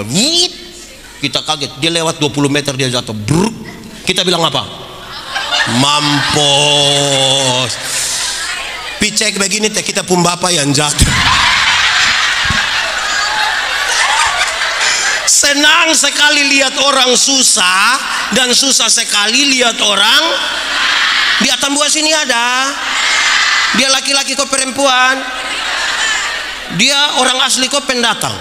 kita kaget, dia lewat 20 meter dia jatuh, bruk. Kita bilang apa? Mampus. Picek begini teh kita pun bapak yang jatuh. Senang sekali lihat orang susah dan susah sekali lihat orang. Di Atambua sini ada. Dia laki-laki kok perempuan. Dia orang asli kok pendatang.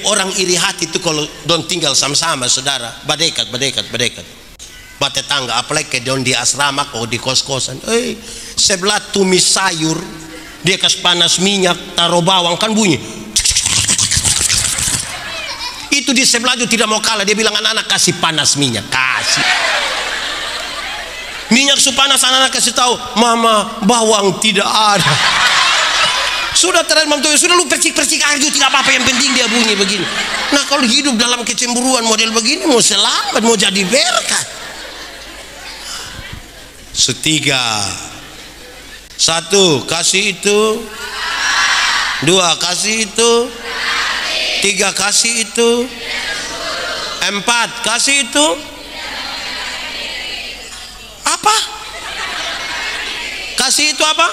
Orang iri hati itu kalau don tinggal sama-sama saudara, badekat. Bate tangga, apalagi don di asrama atau di kos-kosan. Sebelah tumis sayur, dia kasih panas minyak, taruh bawang kan bunyi. Itu di sebelah itu tidak mau kalah, dia bilang anak-anak kasih panas minyak, kasih. Minyak panas, anak-anak kasih tahu, mama bawang tidak ada. Sudah terakhir mampu, sudah lu percik-percik air itu tidak apa-apa, yang penting dia bunyi begini. Nah kalau hidup dalam kecemburuan model begini, mau selamat, mau jadi berkat. 3. 1, kasih itu. 2, kasih itu. 3, kasih itu. 4, kasih itu. Apa? Kasih itu apa?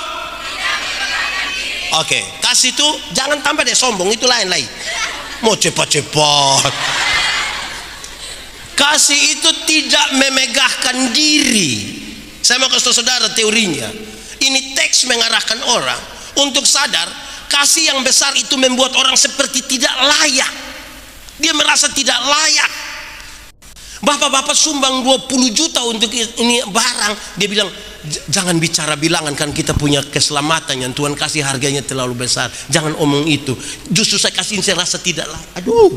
Oke, kasih itu jangan tambah deh sombong, itu lain-lain. Mau cepat-cepat. Kasih itu tidak memegahkan diri. Saya mau kasih saudara teorinya. Ini teks mengarahkan orang untuk sadar kasih yang besar itu membuat orang seperti tidak layak. Dia merasa tidak layak. Bapak-bapak sumbang 20 juta untuk ini barang. Dia bilang, jangan bicara bilangan, kan kita punya keselamatan yang Tuhan kasih harganya terlalu besar. Jangan omong itu. Justru saya kasih, saya rasa tidak layak. Aduh.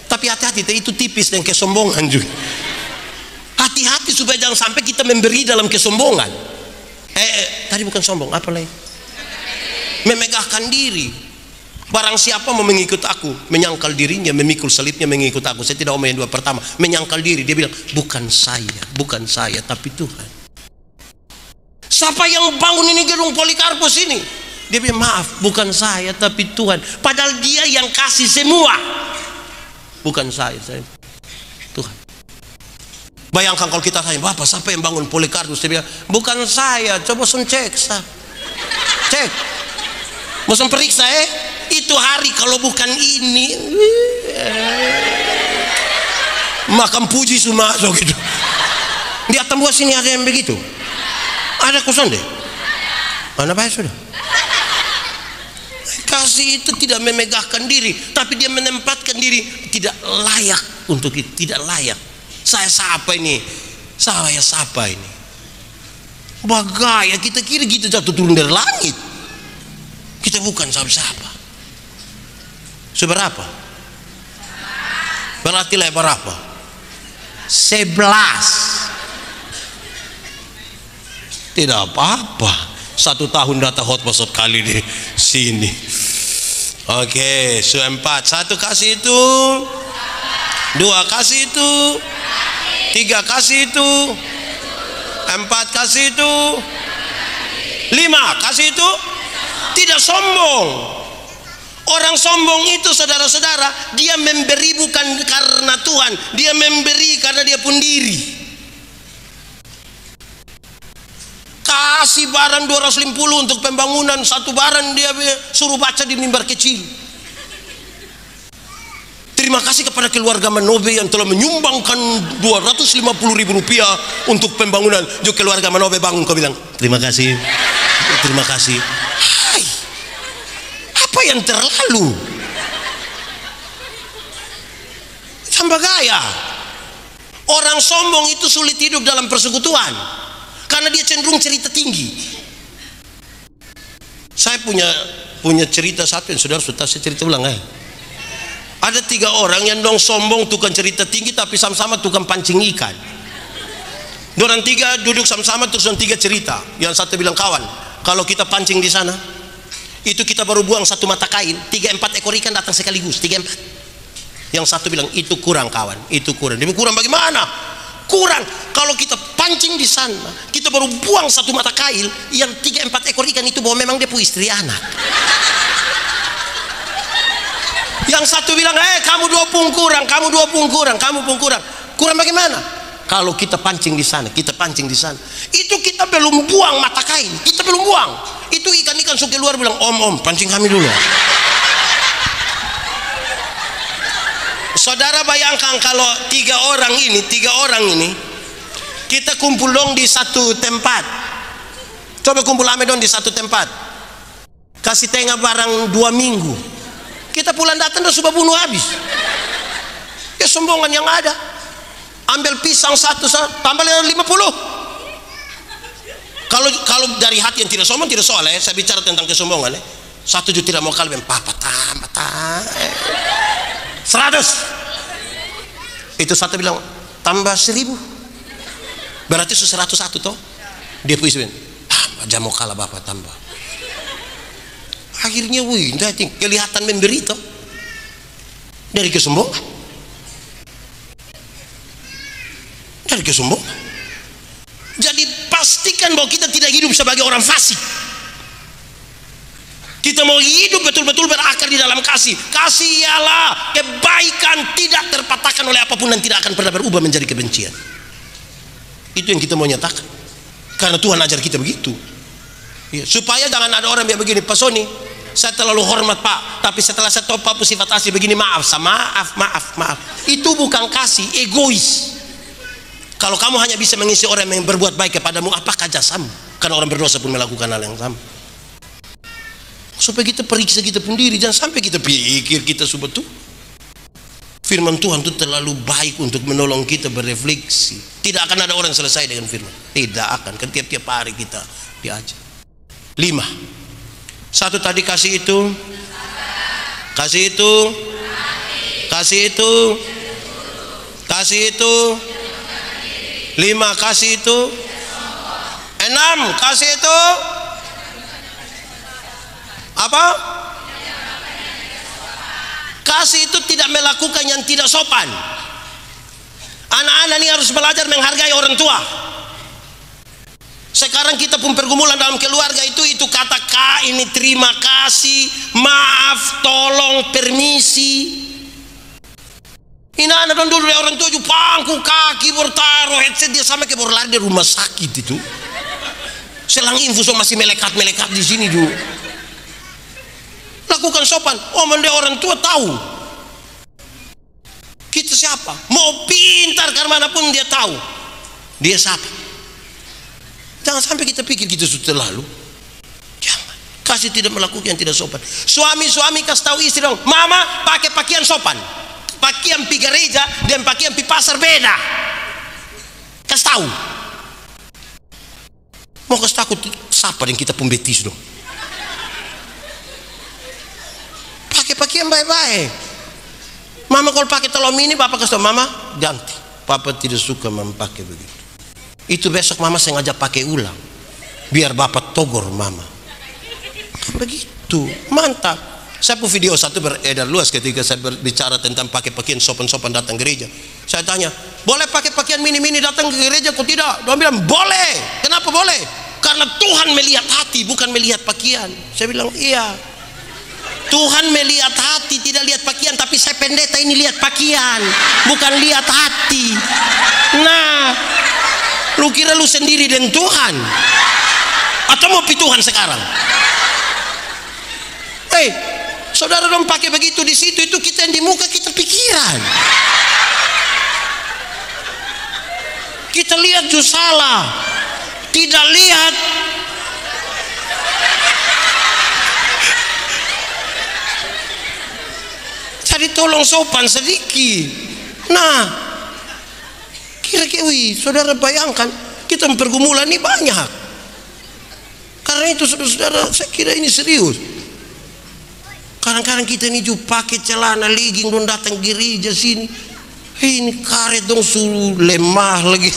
Tapi hati-hati, itu tipis dan kesombongan juga. Hati-hati supaya jangan sampai kita memberi dalam kesombongan. Tadi bukan sombong, apa lagi? Memegahkan diri. Barang siapa mau mengikut aku, menyangkal dirinya, memikul salibnya, mengikut aku. Saya tidak omong yang dua pertama, menyangkal diri. Dia bilang, bukan saya, tapi Tuhan. Siapa yang bangun ini gedung Polikarpus ini? Dia bilang, maaf, bukan saya, tapi Tuhan. Padahal dia yang kasih semua. Bukan saya Tuhan. Bayangkan kalau kita tanya, Bapak siapa yang bangun Polikarpus? Dia bilang, bukan saya. Coba cek, cek, bosan periksa itu hari kalau bukan ini makan puji semua gitu. Di atas buah sini ada yang begitu, ada kosan deh, mana baik sudah. Kasih itu tidak memegahkan diri, tapi dia menempatkan diri tidak layak untuk itu, tidak layak. Saya siapa ini? Saya siapa ini? Bagaya kita kira gitu jatuh turun dari langit. Kita bukan siapa-siapa. Seberapa? Berarti lebar apa? 11. Tidak apa-apa. 1 tahun data hotspot kali di sini. Oke, 4. 1 kasih itu, 2 kasih itu, 3 kasih itu, 4 kasih itu, 5 kasih itu. Tidak sombong. Orang sombong itu saudara-saudara, dia memberi bukan karena Tuhan, dia memberi karena dia pun diri. Kasih barang 250 untuk pembangunan, satu barang dia suruh baca di mimbar kecil. Terima kasih kepada keluarga Manobe yang telah menyumbangkan 250.000 rupiah untuk pembangunan. Juga keluarga Manobe bangun, kau bilang terima kasih, terima kasih. Hai, apa yang terlalu? Tambah gaya. Orang sombong itu sulit hidup dalam persekutuan karena dia cenderung cerita tinggi. Saya punya cerita satu yang saudara sudah saya cerita ulang. Ada 3 orang yang dong sombong tukang cerita tinggi tapi sama-sama tukang pancing ikan. Dorang 3 duduk sama-sama terus 3 cerita. Yang satu bilang, kawan, kalau kita pancing di sana itu kita baru buang 1 mata kail, 3-4 ekor ikan datang sekaligus, 3-4. Yang satu bilang itu kurang kawan, itu kurang. Dia bilang, kurang bagaimana? Kurang kalau kita pancing di sana, kita baru buang 1 mata kail, yang 3-4 ekor ikan itu bahwa memang dia punya istri anak. Yang satu bilang, kamu 2 pun kurang, kamu 2 pun kurang, kamu pun kurang. Kurang bagaimana? Kalau kita pancing di sana, kita pancing di sana, itu kita belum buang mata kail, kita belum buang. Itu ikan-ikan suka keluar bilang, om, pancing kami dulu. Saudara bayangkan kalau 3 orang ini, kita kumpul dong di satu tempat. Coba kumpul ame dong di satu tempat. Kasih tengah barang 2 minggu. Kita pulang datang dan sudah bunuh habis. Ya sombongan yang ada. Ambil pisang 1 tambah 50. Kalau dari hati yang tidak sombong tidak soal saya bicara tentang kesombongan 1 juta tidak mau kalah, papa tambah 100. Itu satu bilang tambah 1000. Berarti 101 toh. Dia puisi tambah mau kalah bapak tambah. Akhirnya kelihatan memberi toh dari kesombongan. Dari kesombongan. Jadi pastikan bahwa kita tidak hidup sebagai orang fasik. Kita mau hidup betul-betul berakar di dalam kasih. Kasih ialah kebaikan tidak terpatahkan oleh apapun dan tidak akan pernah berubah menjadi kebencian. Itu yang kita mau nyatakan. Karena Tuhan ajar kita begitu. Ya, supaya jangan ada orang yang begini, Pak Soni, saya terlalu hormat Pak, tapi setelah saya tahu Pak sifat asli begini, maaf. Itu bukan kasih, egois. Kalau kamu hanya bisa mengisi orang yang berbuat baik kepadamu, apakah jasamu? Karena orang berdosa pun melakukan hal yang sama. Supaya kita periksa kita pun diri, jangan sampai kita pikir kita betul. Firman Tuhan itu terlalu baik untuk menolong kita berefleksi. Tidak akan ada orang selesai dengan firman. Tidak akan, kan tiap-tiap hari kita diajar. 5. 1 tadi kasih itu, kasih itu, kasih itu, kasih itu. 5 kasih itu. 6 kasih itu. Apa? Kasih itu tidak melakukan yang tidak sopan. Anak-anak ini harus belajar menghargai orang tua. Sekarang kita pun pergumulan dalam keluarga itu kata ini terima kasih, maaf, tolong, permisi. Ini anak dulu dari orang tua pangku kaki bertaruh headset dia sama kayak lari di rumah sakit itu. Selang info masih melekat di sini dulu. Lakukan sopan. Oh, dia orang tua tahu kita siapa. Mau pintar karena manapun dia tahu dia siapa. Jangan sampai kita pikir kita sudah lalu. Jangan. Kasih tidak melakukan yang tidak sopan. Suami kasih tahu istri dong, mama pakai pakaian sopan. Pakaian pi gereja dan pakaian pi pasar beda. Kasih tahu. Mau kasih takut siapa yang kita pembetis dong. Pakai pakaian baik-baik. Mama kalau pakai telur mini, bapak kasih tahu, mama ganti. Papa tidak suka memakai begitu. Itu besok mama sengaja pakai ulang biar bapak togor mama. Begitu, mantap. Saya pun video satu beredar luas ketika saya berbicara tentang pakai pakaian sopan-sopan datang gereja. Saya tanya, boleh pakai pakaian mini-mini datang ke gereja? Kok tidak? Dia bilang boleh. Kenapa boleh? Karena Tuhan melihat hati, bukan melihat pakaian. Saya bilang iya. Tuhan melihat hati, tidak lihat pakaian. Tapi saya pendeta ini lihat pakaian, bukan lihat hati. Nah, lu kira lu sendiri dengan Tuhan atau mau pi Tuhan sekarang? Saudara dong pakai begitu di situ, itu kita yang di muka kita pikiran. Kita lihat justru salah, tidak lihat. Jadi tolong sopan sedikit. Nah, kira-kira saudara bayangkan kita pergumulan ini banyak. Karena itu saudara, saya kira ini serius. Kadang-kadang kita ini juga pakai celana legging dong datang gereja sini. Ini karet dong suruh lemah lagi.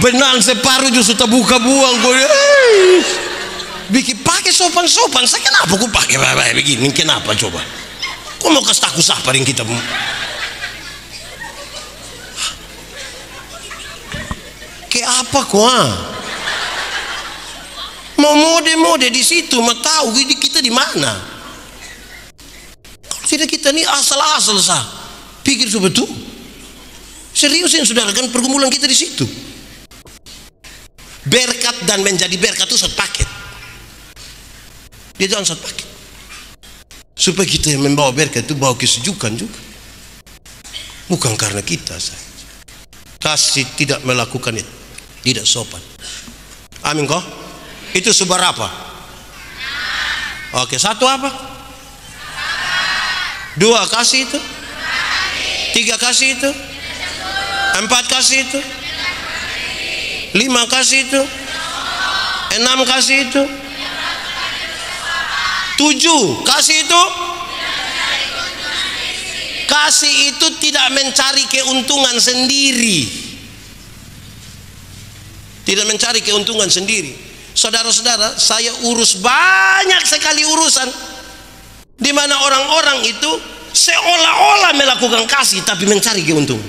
Benang separuh justru terbuka buang. Bikin pakai sopan-sopan. Saya kenapa aku pakai begini? Kenapa coba? Kok mau kasih takut siapa yang kita? Kayak apa kok? Mau mode-mode di situ, mau tahu kita di mana? Kalau tidak kita ini asal-asal sah. Pikir betul. Seriusin saudara, kan pergumulan kita di situ. Berkat dan menjadi berkat itu satu paket. Dia jangan satu paket. Supaya kita yang membawa berkat itu bawa kesejukan juga. Bukan karena kita saja. Kasih tidak melakukan itu, tidak sopan. Amin kok? Itu sebar apa? Oke, 1 apa? 2 kasih itu? 3 kasih itu? 4 kasih itu? 5 kasih itu? 6 kasih itu? 7 kasih itu? Kasih itu tidak mencari keuntungan sendiri. Tidak mencari keuntungan sendiri. Saudara-saudara, saya urus banyak sekali urusan di mana orang-orang itu seolah-olah melakukan kasih tapi mencari keuntungan.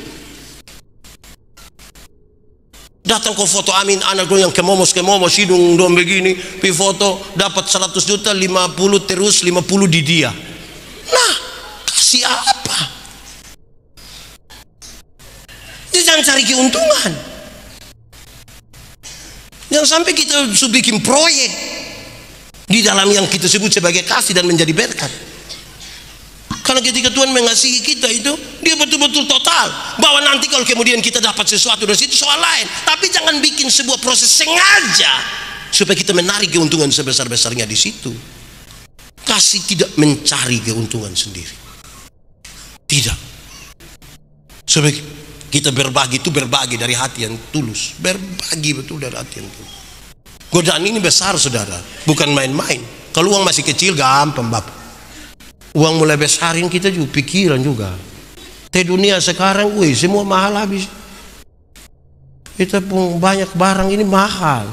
Datang ke foto amin anak dong yang kemomos hidung dong begini, pi foto dapat 100 juta 50 terus 50 di dia. Nah, kasih apa? Dia jangan cari keuntungan. Jangan sampai kita bikin proyek di dalam yang kita sebut sebagai kasih dan menjadi berkat. Karena ketika Tuhan mengasihi kita itu, dia betul-betul total. Bahwa nanti kalau kemudian kita dapat sesuatu dari situ soal lain. Tapi jangan bikin sebuah proses sengaja supaya kita menarik keuntungan sebesar-besarnya di situ. Kasih tidak mencari keuntungan sendiri. Tidak. Supaya kita berbagi itu berbagi dari hati yang tulus. Berbagi betul dari hati yang tulus. Godaan ini besar, saudara. Bukan main-main. Kalau uang masih kecil gampang, Bapak. Uang mulai besarin kita juga pikiran juga. Dunia sekarang, semua mahal habis. Kita pun banyak barang ini mahal.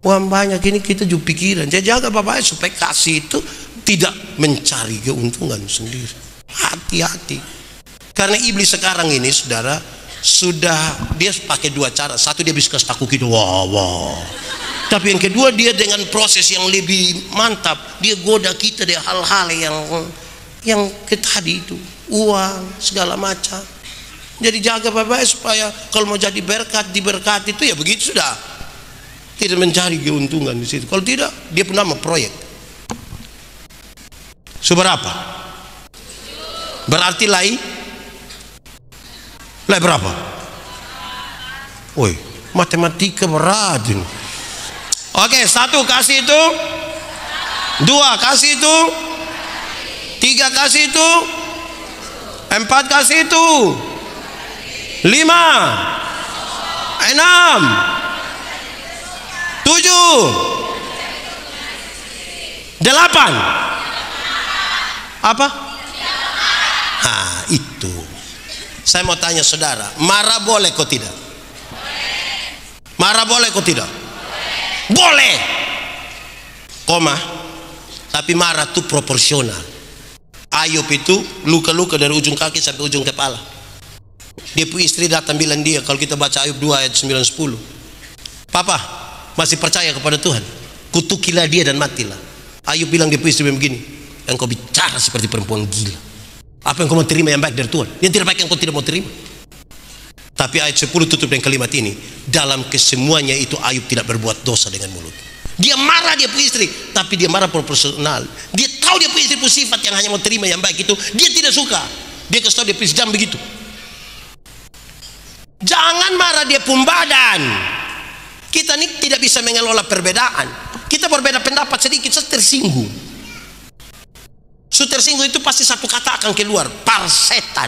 Uang banyak ini kita juga pikiran. Jadi jaga Bapak supaya kasih itu tidak mencari keuntungan sendiri. Hati-hati. Karena iblis sekarang ini, saudara, sudah dia pakai dua cara. Satu, dia bisa kasih takut gitu, wah. Tapi yang kedua, dia dengan proses yang lebih mantap, dia goda kita dengan hal-hal yang tadi itu, uang segala macam. Jadi jaga Bapak supaya kalau mau jadi berkat, diberkati itu ya begitu sudah. Tidak mencari keuntungan di situ. Kalau tidak, dia pun nama proyek. Seberapa? Berarti lai berapa? Woi, matematika berat ini. Oke, 1 kasih itu, 2 kasih itu, 3 kasih itu, 4 kasih itu, 5, 6, 7, 8. Apa? Nah, itu. Saya mau tanya saudara, marah boleh kok tidak? Marah boleh kok tidak? Boleh, koma, tapi marah itu proporsional. Ayub itu luka-luka dari ujung kaki sampai ujung kepala. Dia punya istri datang bilang dia, kalau kita baca Ayub 2 ayat 9-10, Papa masih percaya kepada Tuhan, kutukilah dia dan matilah. Ayub bilang dia punya istri begini, engkau bicara seperti perempuan gila. Apa yang kau mau terima yang baik dari Tuhan? Yang tidak baik yang kau tidak mau terima. Tapi ayat 10 tutup dengan kalimat ini, dalam kesemuanya itu Ayub tidak berbuat dosa dengan mulut. Dia marah dia punya istri, tapi dia marah proporsional. Dia tahu dia punya istri punya sifat yang hanya mau terima yang baik itu, dia tidak suka. Dia kasih tahu dia punya jangan begitu. Jangan marah dia pun badan. Kita ini tidak bisa mengelola perbedaan. Kita berbeda pendapat sedikit, tersinggung. Tersinggung itu pasti satu kata akan keluar, parsetan.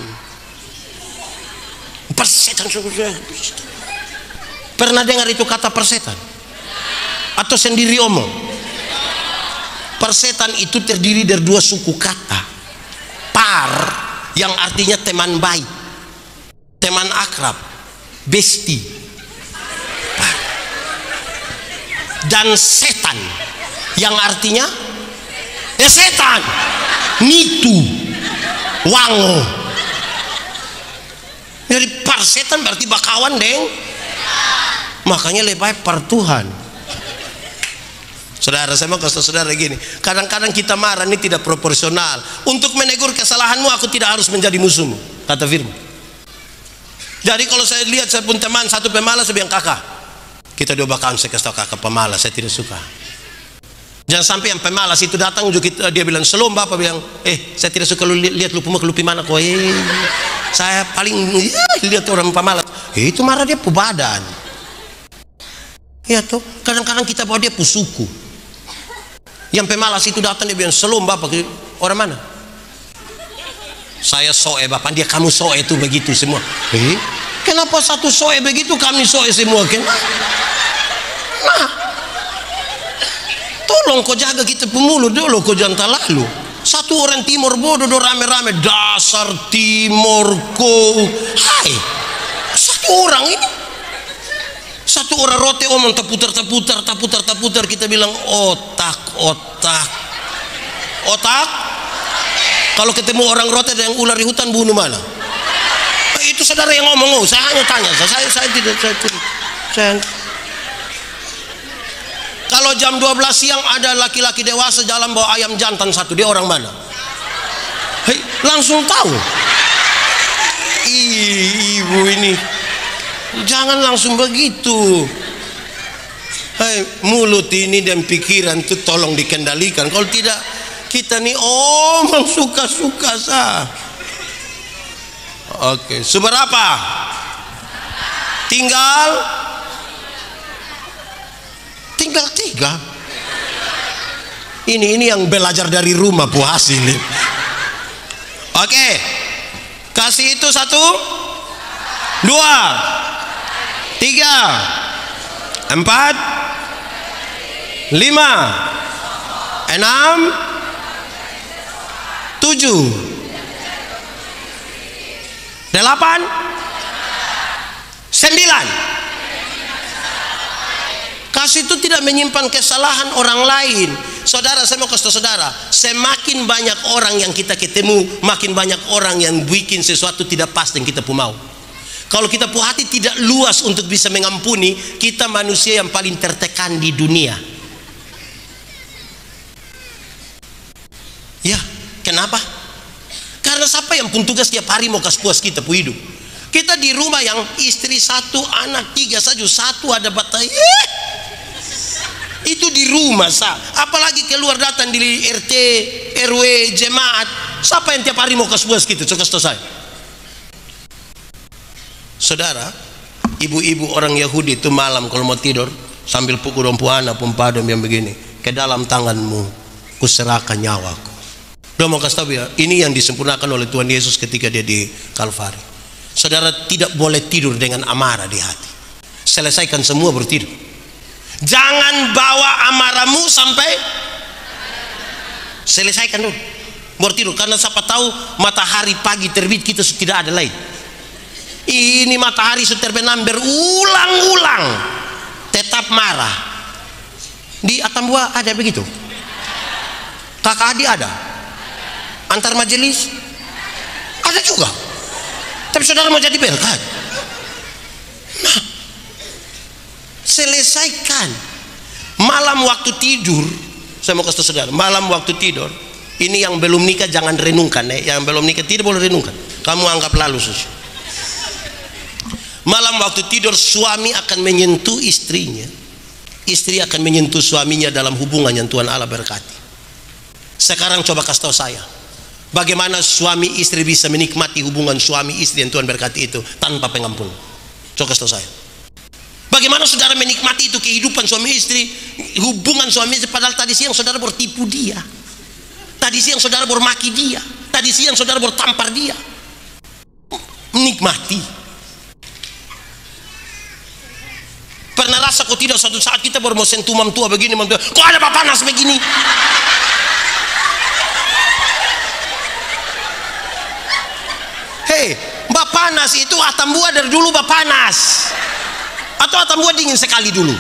Persetan. Pernah dengar itu kata persetan? Atau sendiri omong? Persetan itu terdiri dari 2 suku kata. Par yang artinya teman baik, teman akrab, bestie. Par. Dan setan yang artinya setan, nitu, wango. Dari parsetan berarti bakawan deng. Makanya lebih baik par Tuhan. Saudara, saya mau kasih saudara gini, kadang-kadang kita marah ini tidak proporsional. Untuk menegur kesalahanmu aku tidak harus menjadi musuhmu, kata firman. Jadi kalau saya lihat saya pun teman satu pemalas, saya bilang kakak, kita dua bakawan, saya kasih tahu kakak pemalas, saya tidak suka. Jangan sampai yang pemalas itu datang juga dia bilang selom, bapak bilang, saya tidak suka lu lihat lupi mana kok. Saya paling lihat orang pemalas. Itu marah dia pu badan. Ya tuh, kadang-kadang kita bawa dia pu suku. Yang pemalas itu datang dia bilang selom, bapak, orang mana? Saya soe bapak, dia kamu soe itu begitu semua. Kenapa satu soe begitu, kami soe semua? Nah, tolong kau jaga kita pemulu dulu, kau jangan terlalu. Satu orang timur bodoh do rame-rame, dasar timur kau. Hai, satu orang ini, satu orang rote omong taputar, kita bilang otak. Kalau ketemu orang rote yang ular di hutan bunuh mana? Itu saudara yang ngomong, saya hanya tanya, saya tidak. Kalau jam 12 siang ada laki-laki dewasa jalan bawa ayam jantan satu, dia orang mana? Langsung tahu. Ibu ini Jangan langsung begitu. Hai, mulut ini dan pikiran itu tolong dikendalikan. Kalau tidak, kita nih omong suka-suka sah. Oke, seberapa? Tinggal 3. Ini yang belajar dari rumah puas ini. Oke, kasih itu 1, 2, 3, 4, 5, 6, 7, 8, 9. Kasih itu tidak menyimpan kesalahan orang lain. Saudara, saya mau kasih tahu saudara, semakin banyak orang yang kita ketemu, makin banyak orang yang bikin sesuatu tidak pas yang kita mau. Kalau kita punya hati tidak luas untuk bisa mengampuni, kita manusia yang paling tertekan di dunia. Ya, kenapa? Karena siapa yang pun tugas tiap hari mau kasih puas kita pu hidup. Kita di rumah yang istri 1, anak 3 saja, 1 ada batai. Itu di rumah sah. Apalagi keluar datang di RT, RW, jemaat. Siapa yang tiap hari mau kasih puas kita? Coba kasih saya. Saudara, ibu-ibu orang Yahudi itu malam kalau mau tidur sambil pukul rompuana pempadam yang begini, ke dalam tanganmu kuserahkan nyawaku. Dia mau kasih tahu ya, ini yang disempurnakan oleh Tuhan Yesus ketika dia di Kalvari. Saudara tidak boleh tidur dengan amarah di hati. Selesaikan semua bertidur. Jangan bawa amarahmu sampai selesaikan dulu baru tidur. Karena siapa tahu matahari pagi terbit kita tidak ada lain. Ini matahari sudah terbenam berulang-ulang tetap marah. Di Atambua ada begitu? Kakak adik ada? Antar majelis? Ada juga. Tapi saudara mau jadi berkat. Nah, selesaikan. Malam waktu tidur, saya mau kasih saudara, malam waktu tidur, ini yang belum nikah jangan renungkan ya. Yang belum nikah tidak boleh renungkan. Kamu anggap lalu susu. Malam waktu tidur suami akan menyentuh istrinya, istri akan menyentuh suaminya dalam hubungan yang Tuhan Allah berkati. Sekarang coba kasih tahu saya, bagaimana suami istri bisa menikmati hubungan suami istri yang Tuhan berkati itu tanpa pengampunan? Coba kasih tahu saya. Bagaimana saudara menikmati itu kehidupan suami istri, hubungan suami istri, padahal tadi siang saudara bertipu dia, tadi siang saudara bermaki dia, tadi siang saudara bertampar dia. Menikmati. Pernah rasa kok tidak suatu saat kita baru mau sentuh mam tua begini, mam tua, kok ada panas begini? Hei, Bapanas itu Atambua dari dulu Bapanas. Atau Atambua dingin sekali dulu?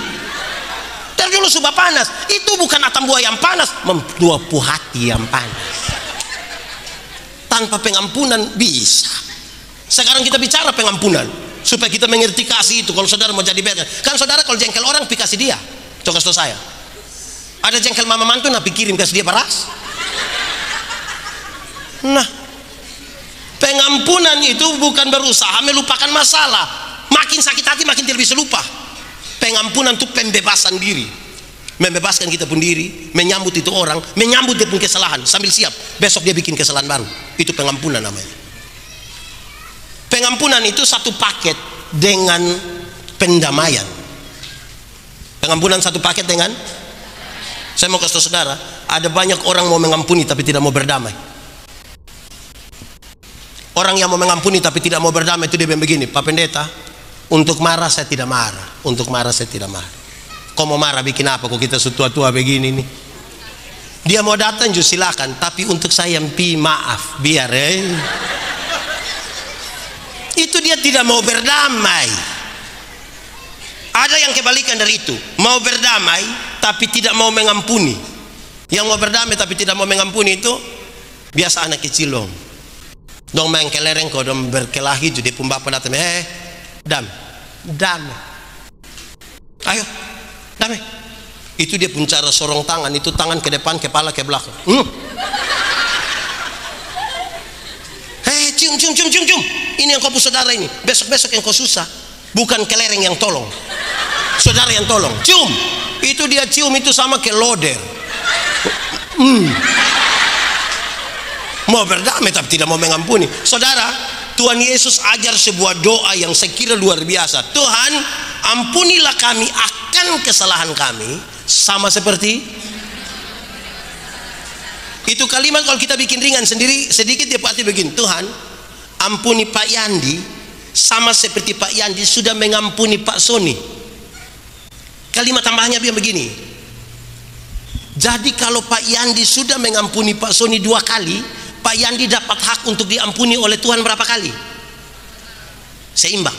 Dari dulu sudah panas. Itu bukan Atambua yang panas, membuat hati yang panas. Tanpa pengampunan bisa. Sekarang kita bicara pengampunan supaya kita mengerti kasih itu. Kalau saudara mau jadi berkat, kan saudara kalau jengkel orang kasih dia. Coba kasih saya. Ada jengkel mama mantu napi kirim kasih dia paras. Nah, pengampunan itu bukan berusaha melupakan masalah. Makin sakit hati makin tidak bisa lupa. Pengampunan itu pembebasan diri, membebaskan kita pun diri, menyambut itu orang, menyambut dia pun kesalahan sambil siap besok dia bikin kesalahan baru. Itu pengampunan namanya. Pengampunan itu satu paket dengan pendamaian. Pengampunan satu paket dengan, saya mau kasih tahu saudara, ada banyak orang mau mengampuni tapi tidak mau berdamai. Orang yang mau mengampuni tapi tidak mau berdamai itu dia bilang begini, Pak Pendeta, untuk marah saya tidak marah, untuk marah saya tidak marah. Kau mau marah bikin apa? Kok kita setua-tua begini nih? Dia mau datang juga silakan, tapi untuk saya pi maaf, biar itu dia tidak mau berdamai. Ada yang kebalikan dari itu, mau berdamai tapi tidak mau mengampuni. Yang mau berdamai tapi tidak mau mengampuni itu biasa anak kecil dong. Dong main kelereng kau dong berkelahi jadi pembapa datang, damai, ayo damai. Itu dia pun cara sorong tangan, itu tangan ke depan, kepala ke belakang. Hei, cium. Ini yang kau saudara ini, besok yang kau susah. bukan kelereng yang tolong, saudara yang tolong. Cium, itu dia cium itu sama kayak loder. Mau berdamai tapi tidak mau mengampuni. Saudara, Tuhan Yesus ajar sebuah doa yang saya kira luar biasa. Tuhan, ampunilah kami akan kesalahan kami, sama seperti. Itu kalimat kalau kita bikin ringan sendiri sedikit dia pasti begini, Tuhan ampuni Pak Yandi sama seperti Pak Yandi sudah mengampuni Pak Sony. Kalimat tambahannya dia begini, jadi kalau Pak Yandi sudah mengampuni Pak Sony 2 kali, Pak Yandi dapat hak untuk diampuni oleh Tuhan berapa kali? Seimbang.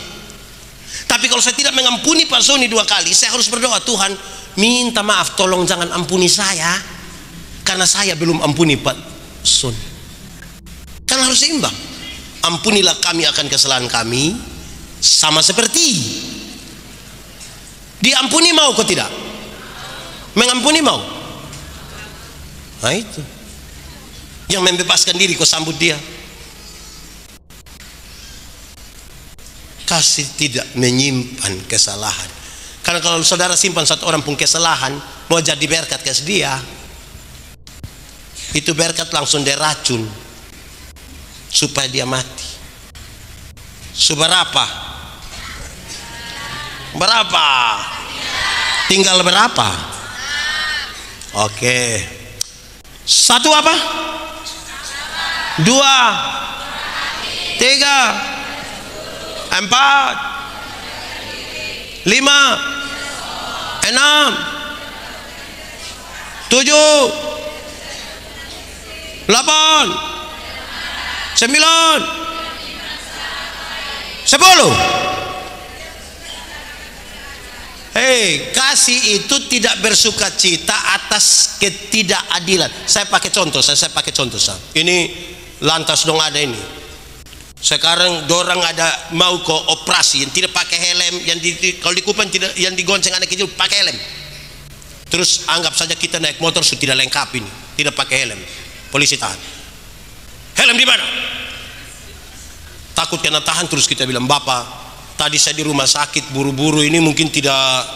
Tapi kalau saya tidak mengampuni Pak Sony 2 kali, saya harus berdoa, Tuhan minta maaf, tolong jangan ampuni saya karena saya belum ampuni Pak Sony. Kan harus seimbang. Ampunilah kami akan kesalahan kami, sama seperti. Diampuni mau kok tidak? Mengampuni mau? Nah itu yang membebaskan diri, kau sambut dia. Kasih tidak menyimpan kesalahan. Karena kalau saudara simpan satu orang pun kesalahan, mau jadi berkat ke dia, itu berkat langsung diracun supaya dia mati. Seberapa? Berapa? Tinggal berapa? Oke. 1 apa? 2 3 4 5 6 7 8 9 10. Kasih itu tidak bersuka cita atas ketidakadilan. Saya pakai contoh, ini lantas dong ada ini. Sekarang dorang ada mau ke operasi yang tidak pakai helm, kalau di Kupang tidak, yang digonceng anak kecil pakai helm. Terus anggap saja kita naik motor sudah tidak lengkap ini, tidak pakai helm. Polisi tahan. Helm di mana? Takut kena tahan, terus kita bilang, Bapak, tadi saya di rumah sakit buru-buru ini mungkin tidak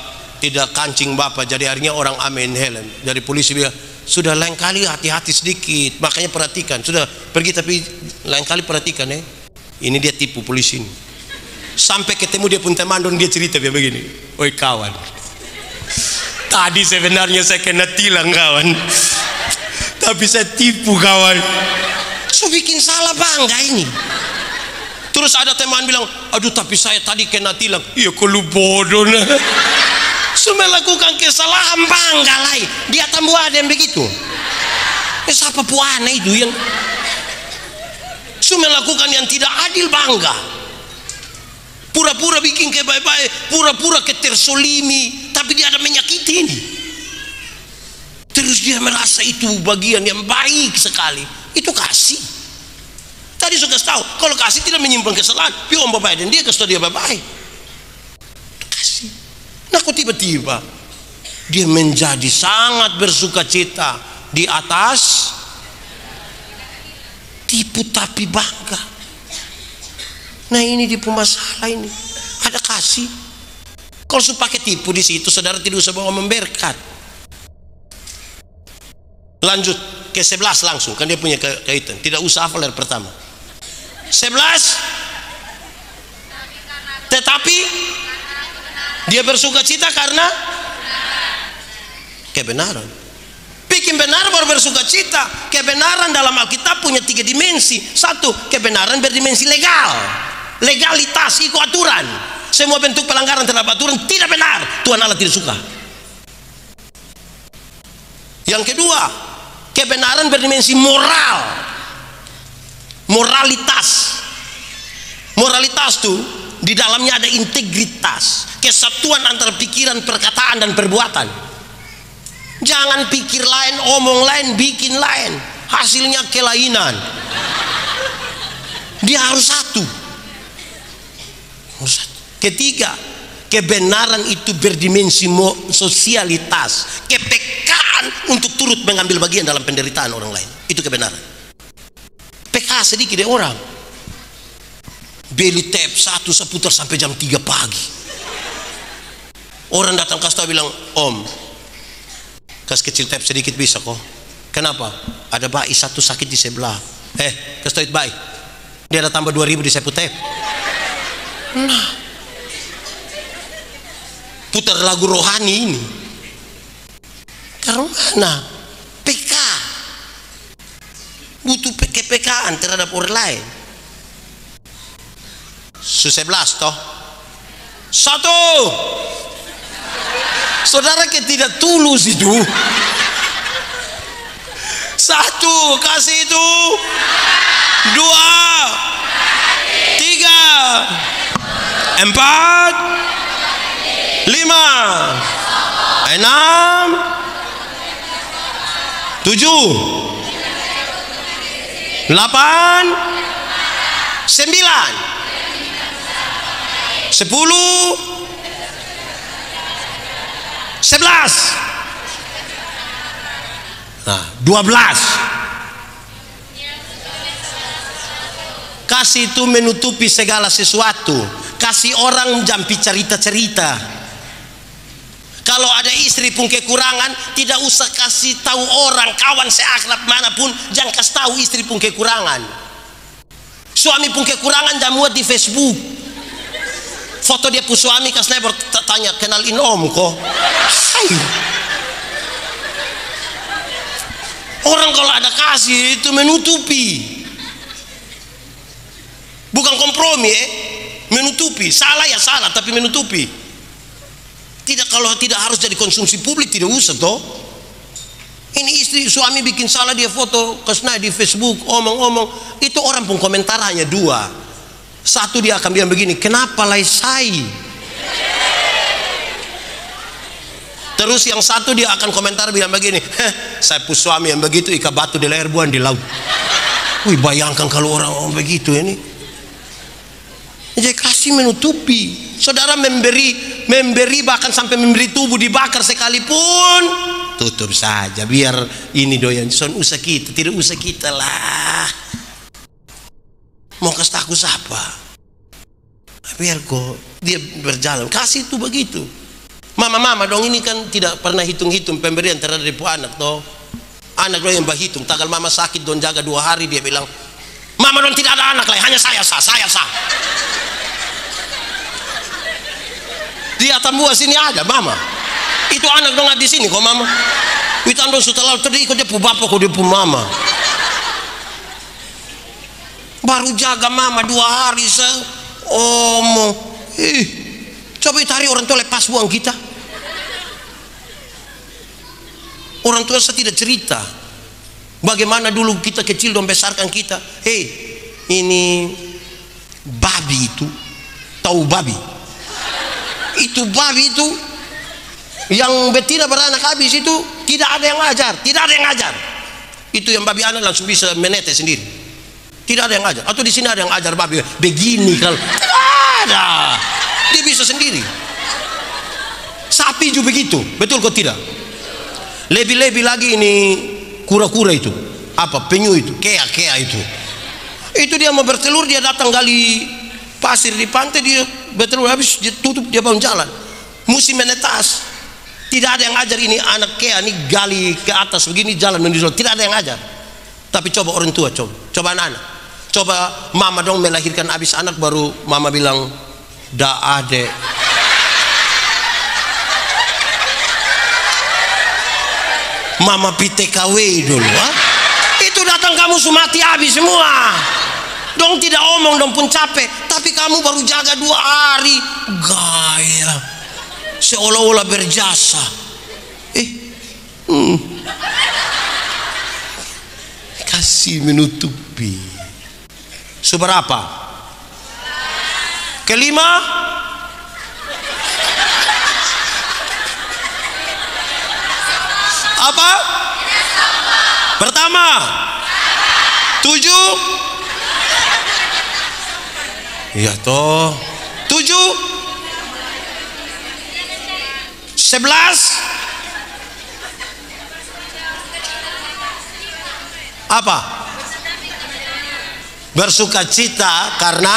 kancing Bapak, jadi akhirnya orang amin helm. Dari polisi bilang, sudah lain kali hati-hati sedikit, makanya perhatikan. Sudah pergi tapi lain kali perhatikan ya. Ini dia tipu polisi ini. Sampai ketemu dia pun teman dong, dia cerita dia begini, oi kawan, tadi sebenarnya saya kena tilang kawan, tapi saya tipu kawan. So bikin salah bangga ini. Terus ada teman bilang, aduh tapi saya tadi kena tilang. Iya kalau bodoh nah. So melakukan kesalahan bangga lah. Dia tambah ada yang begitu. Siapa puana itu yang so melakukan yang tidak adil bangga. Pura-pura bikin kebaik-baik, pura-pura ketersolimi, tapi dia ada menyakiti ini. Terus dia merasa itu bagian yang baik sekali. Itu kasih. Tadi suka tahu kalau kasih tidak menyimpan kesalahan, pi om bapak dan dia kasih dia baik. Kasih. Nah kok tiba-tiba dia menjadi sangat bersukacita di atas tipu tapi bangga. Nah ini di masalah ini ada kasih. Kalau sudah pakai tipu di situ, saudara tidak usah bawa memberkat. Lanjut ke 11 langsung, kan dia punya kaitan. Tidak usah hafal dari pertama. 11. Tetapi dia bersuka cita karena kebenaran. Bikin benar baru bersuka cita. Kebenaran dalam Alkitab punya 3 dimensi. 1, kebenaran berdimensi legal, legalitas, ikut aturan. Semua bentuk pelanggaran terhadap aturan tidak benar, Tuhan Allah tidak suka. Yang kedua, kebenaran berdimensi moral, moralitas. Moralitas tuh di dalamnya ada integritas, kesatuan antara pikiran, perkataan dan perbuatan. Jangan pikir lain, omong lain, bikin lain, hasilnya kelainan. Dia harus satu. Ketiga, kebenaran itu berdimensi sosialitas, kepekaan untuk turut mengambil bagian dalam penderitaan orang lain. Itu kebenaran. PK sedikit deh orang, beli tape satu seputar sampai jam 3 pagi. Orang datang kasih tahu bilang, "Om, kasih kecil tape sedikit bisa kok." Kenapa? Ada bayi satu sakit di sebelah. Kasih tahu bayi. Dia ada tambah 2000 di sepu tape. Nah, putar lagu rohani ini. Karena mana? PK. Butuh kepekaan terhadap orang lain. 11 toh. 1. Saudara ke tidak tulus itu. 1, kasih itu. 2, 3, 4, 5, 6, 7, 8, 9, 10, 11. Nah, 12. Kasih itu menutupi segala sesuatu. Kasih orang jampi cerita-cerita. Kalau ada istri pun kekurangan, tidak usah kasih tahu orang, kawan seakrab manapun, jangan kasih tahu istri pun kekurangan. Suami pun kekurangan, jangan muat di Facebook. Foto dia pun suami kasih nebor, tanya, "Kenalin om kok?" Orang kalau ada kasih itu menutupi, bukan kompromi, menutupi. Salah ya salah, tapi menutupi. Tidak, kalau tidak harus jadi konsumsi publik, tidak usah toh. Ini istri suami bikin salah, dia foto kesna di Facebook, omong-omong, itu orang pun komentar hanya 2. 1 dia akan bilang begini, "Kenapa lai sai?" Terus yang 1 dia akan komentar bilang begini, "Saya pun suami yang begitu, ikat batu di leher buang di laut." Wih, bayangkan kalau orang begitu ini. Jadi kasih menutupi. Saudara memberi bahkan sampai memberi tubuh dibakar sekalipun, tutup saja, biar ini doyan. Son usah kita, tidak usah kita lah. Mau kasih takut siapa? Biar kok dia berjalan. Kasih itu begitu. Mama dong ini kan tidak pernah hitung-hitung pemberian terhadap anak toh. Anak dong yang berhitung. Tanggal mama sakit don jaga 2 hari, dia bilang, "Mama dong tidak ada anak lagi, hanya saya sah." Di Atambua sini ada mama. Itu anak dong di sini kok mama. Itu andong setelah tadi ikut dia pu bapak kok dia pu mama. Baru jaga mama 2 hari coba cari orang tua lepas buang kita. Orang tua saya tidak cerita bagaimana dulu kita kecil dan besarkan kita. Ini babi itu, tahu babi? Itu babi itu yang betina beranak habis itu tidak ada yang ngajar. Itu yang babi anak langsung bisa menetes sendiri. Tidak ada yang ngajar. Atau di sini ada yang ngajar babi begini, kalau tidak ada, dia bisa sendiri. Sapi juga begitu, betul kok tidak? Lebih-lebih lagi ini kura-kura itu, penyu itu, kea itu dia mau bertelur, dia datang gali pasir di pantai, dia bertelur habis dia tutup, dia bangun jalan. Musim menetas. Tidak ada yang ngajar ini anak kea ini gali ke atas begini jalan menuju, tidak ada yang ngajar. Tapi coba orang tua, coba anak-anak. Coba mama dong melahirkan habis anak, baru mama bilang, "Da ade." Mama PTKW dulu, itu datang kamu sumati habis semua. Dong tidak omong dong pun capek, tapi kamu baru jaga 2 hari, gaya seolah-olah berjasa. Kasih menutupi. Seberapa? Kelima? Apa? Pertama? 7? Iya toh. 7? 11? Apa? Bersukacita karena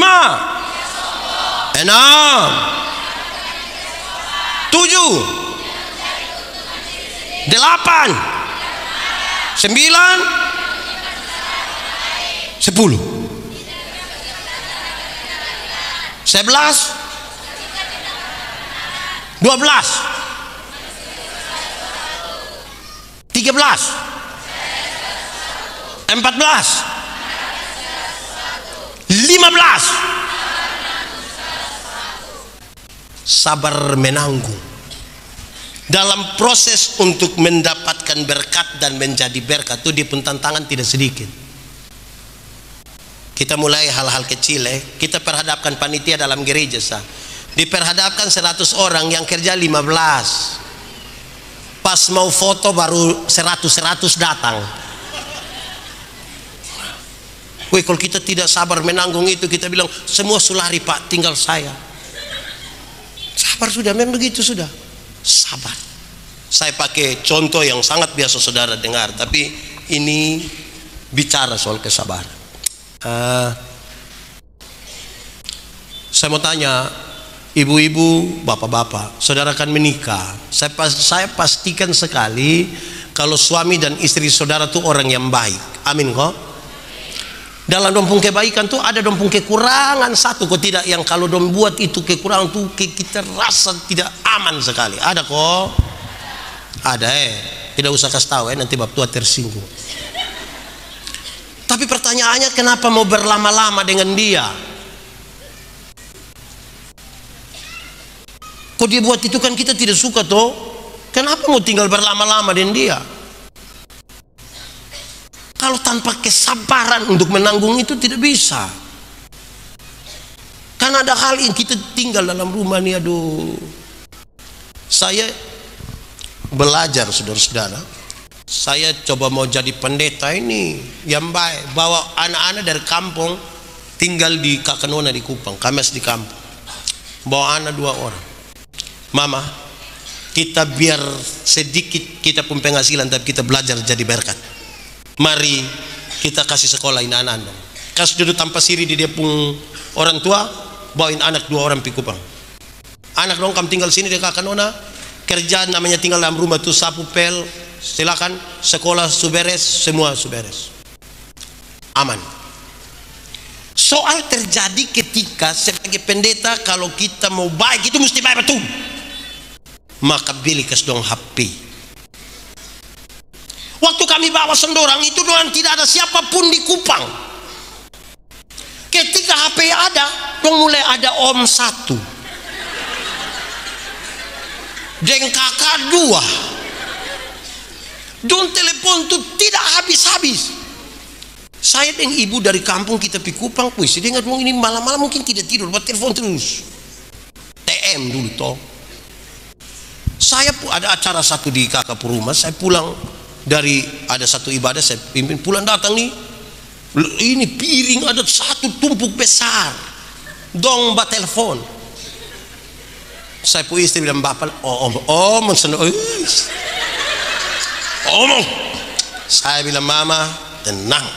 5, 6, 7, 8, 9, 10, 11, 12, 13, 14, 15. Sabar menanggung. Dalam proses untuk mendapatkan berkat dan menjadi berkat itu pun tantangan tidak sedikit. Kita mulai hal-hal kecil kita perhadapkan panitia dalam gereja diperhadapkan 100 orang yang kerja 15. Pas mau foto baru 100 datang. Wih, kalau kita tidak sabar menanggung itu, kita bilang semua sulari Pak, tinggal saya. Sabar sudah, memang begitu sudah. Sabar. Saya pakai contoh yang sangat biasa saudara dengar, tapi ini bicara soal kesabaran. Saya mau tanya, ibu-ibu, bapak-bapak, saudara akan menikah. Saya pastikan sekali kalau suami dan istri saudara itu orang yang baik. Amin kok. Dalam dompung kebaikan tuh ada dompung kekurangan satu kok tidak, yang kalau dom buat itu kekurangan tuh kita rasa tidak aman sekali. Ada kok. Ada tidak usah kasih tahu nanti bab tua tersinggung. Tapi pertanyaannya, kenapa mau berlama-lama dengan dia? Kok dia buat itu kan kita tidak suka toh. Kenapa mau tinggal berlama-lama dengan dia? Kalau tanpa kesabaran untuk menanggung itu tidak bisa. Karena ada hal yang kita tinggal dalam rumah nih, aduh. Saya belajar saudara-saudara. Saya coba mau jadi pendeta ini yang baik. Bawa anak-anak dari kampung tinggal di Kakanona di Kupang. Kami masih di kampung. Bawa anak 2 orang. Mama, kita biar sedikit kita pun penghasilan, tapi kita belajar jadi berkat. Mari kita kasih sekolah ini anak-anak. Kasih duduk tanpa siri di dia pun orang tua, bawain anak 2 orang pi Kupang. Anak dong kamu tinggal sini di Kakanona, kerjaan namanya tinggal dalam rumah tuh sapu pel, silakan, sekolah suberes, semua suberes. Aman. Soal terjadi ketika sebagai pendeta, kalau kita mau baik itu mesti baik betul. Maka beli kas dong HP. Waktu kami bawa sendorang itu doang tidak ada siapapun di Kupang. Ketika HP ada, dong mulai ada om 1 dan kakak 2. Dong telepon tuh tidak habis-habis. Saya dan ibu dari kampung kita pi Kupang, wih, saya dengar ini malam-malam mungkin tidak tidur, buat telepon terus. TM dulu toh. Saya ada acara satu di kakak rumah, saya pulang dari ada satu ibadah, saya pimpin, pulang datang nih, ini piring ada satu tumpuk besar, dong bat telepon. Saya pun istri bilang, bapak, om, saya bilang, mama tenang,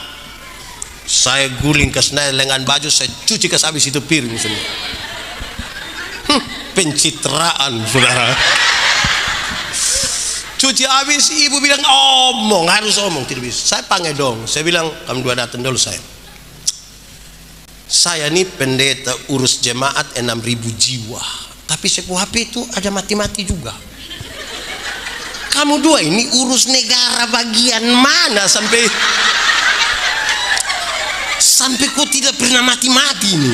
saya guling ke senai lengan baju, saya cuci ke habis itu piring semua. Pencitraan saudara. Cuci habis, ibu bilang harus omong, tidak bisa. Saya panggil dong, saya bilang kamu 2 datang dulu saya ini pendeta urus jemaat 6.000 jiwa, tapi sepuh HP itu ada mati-mati juga. Kamu 2 ini urus negara bagian mana sampai kok tidak pernah mati-mati ini.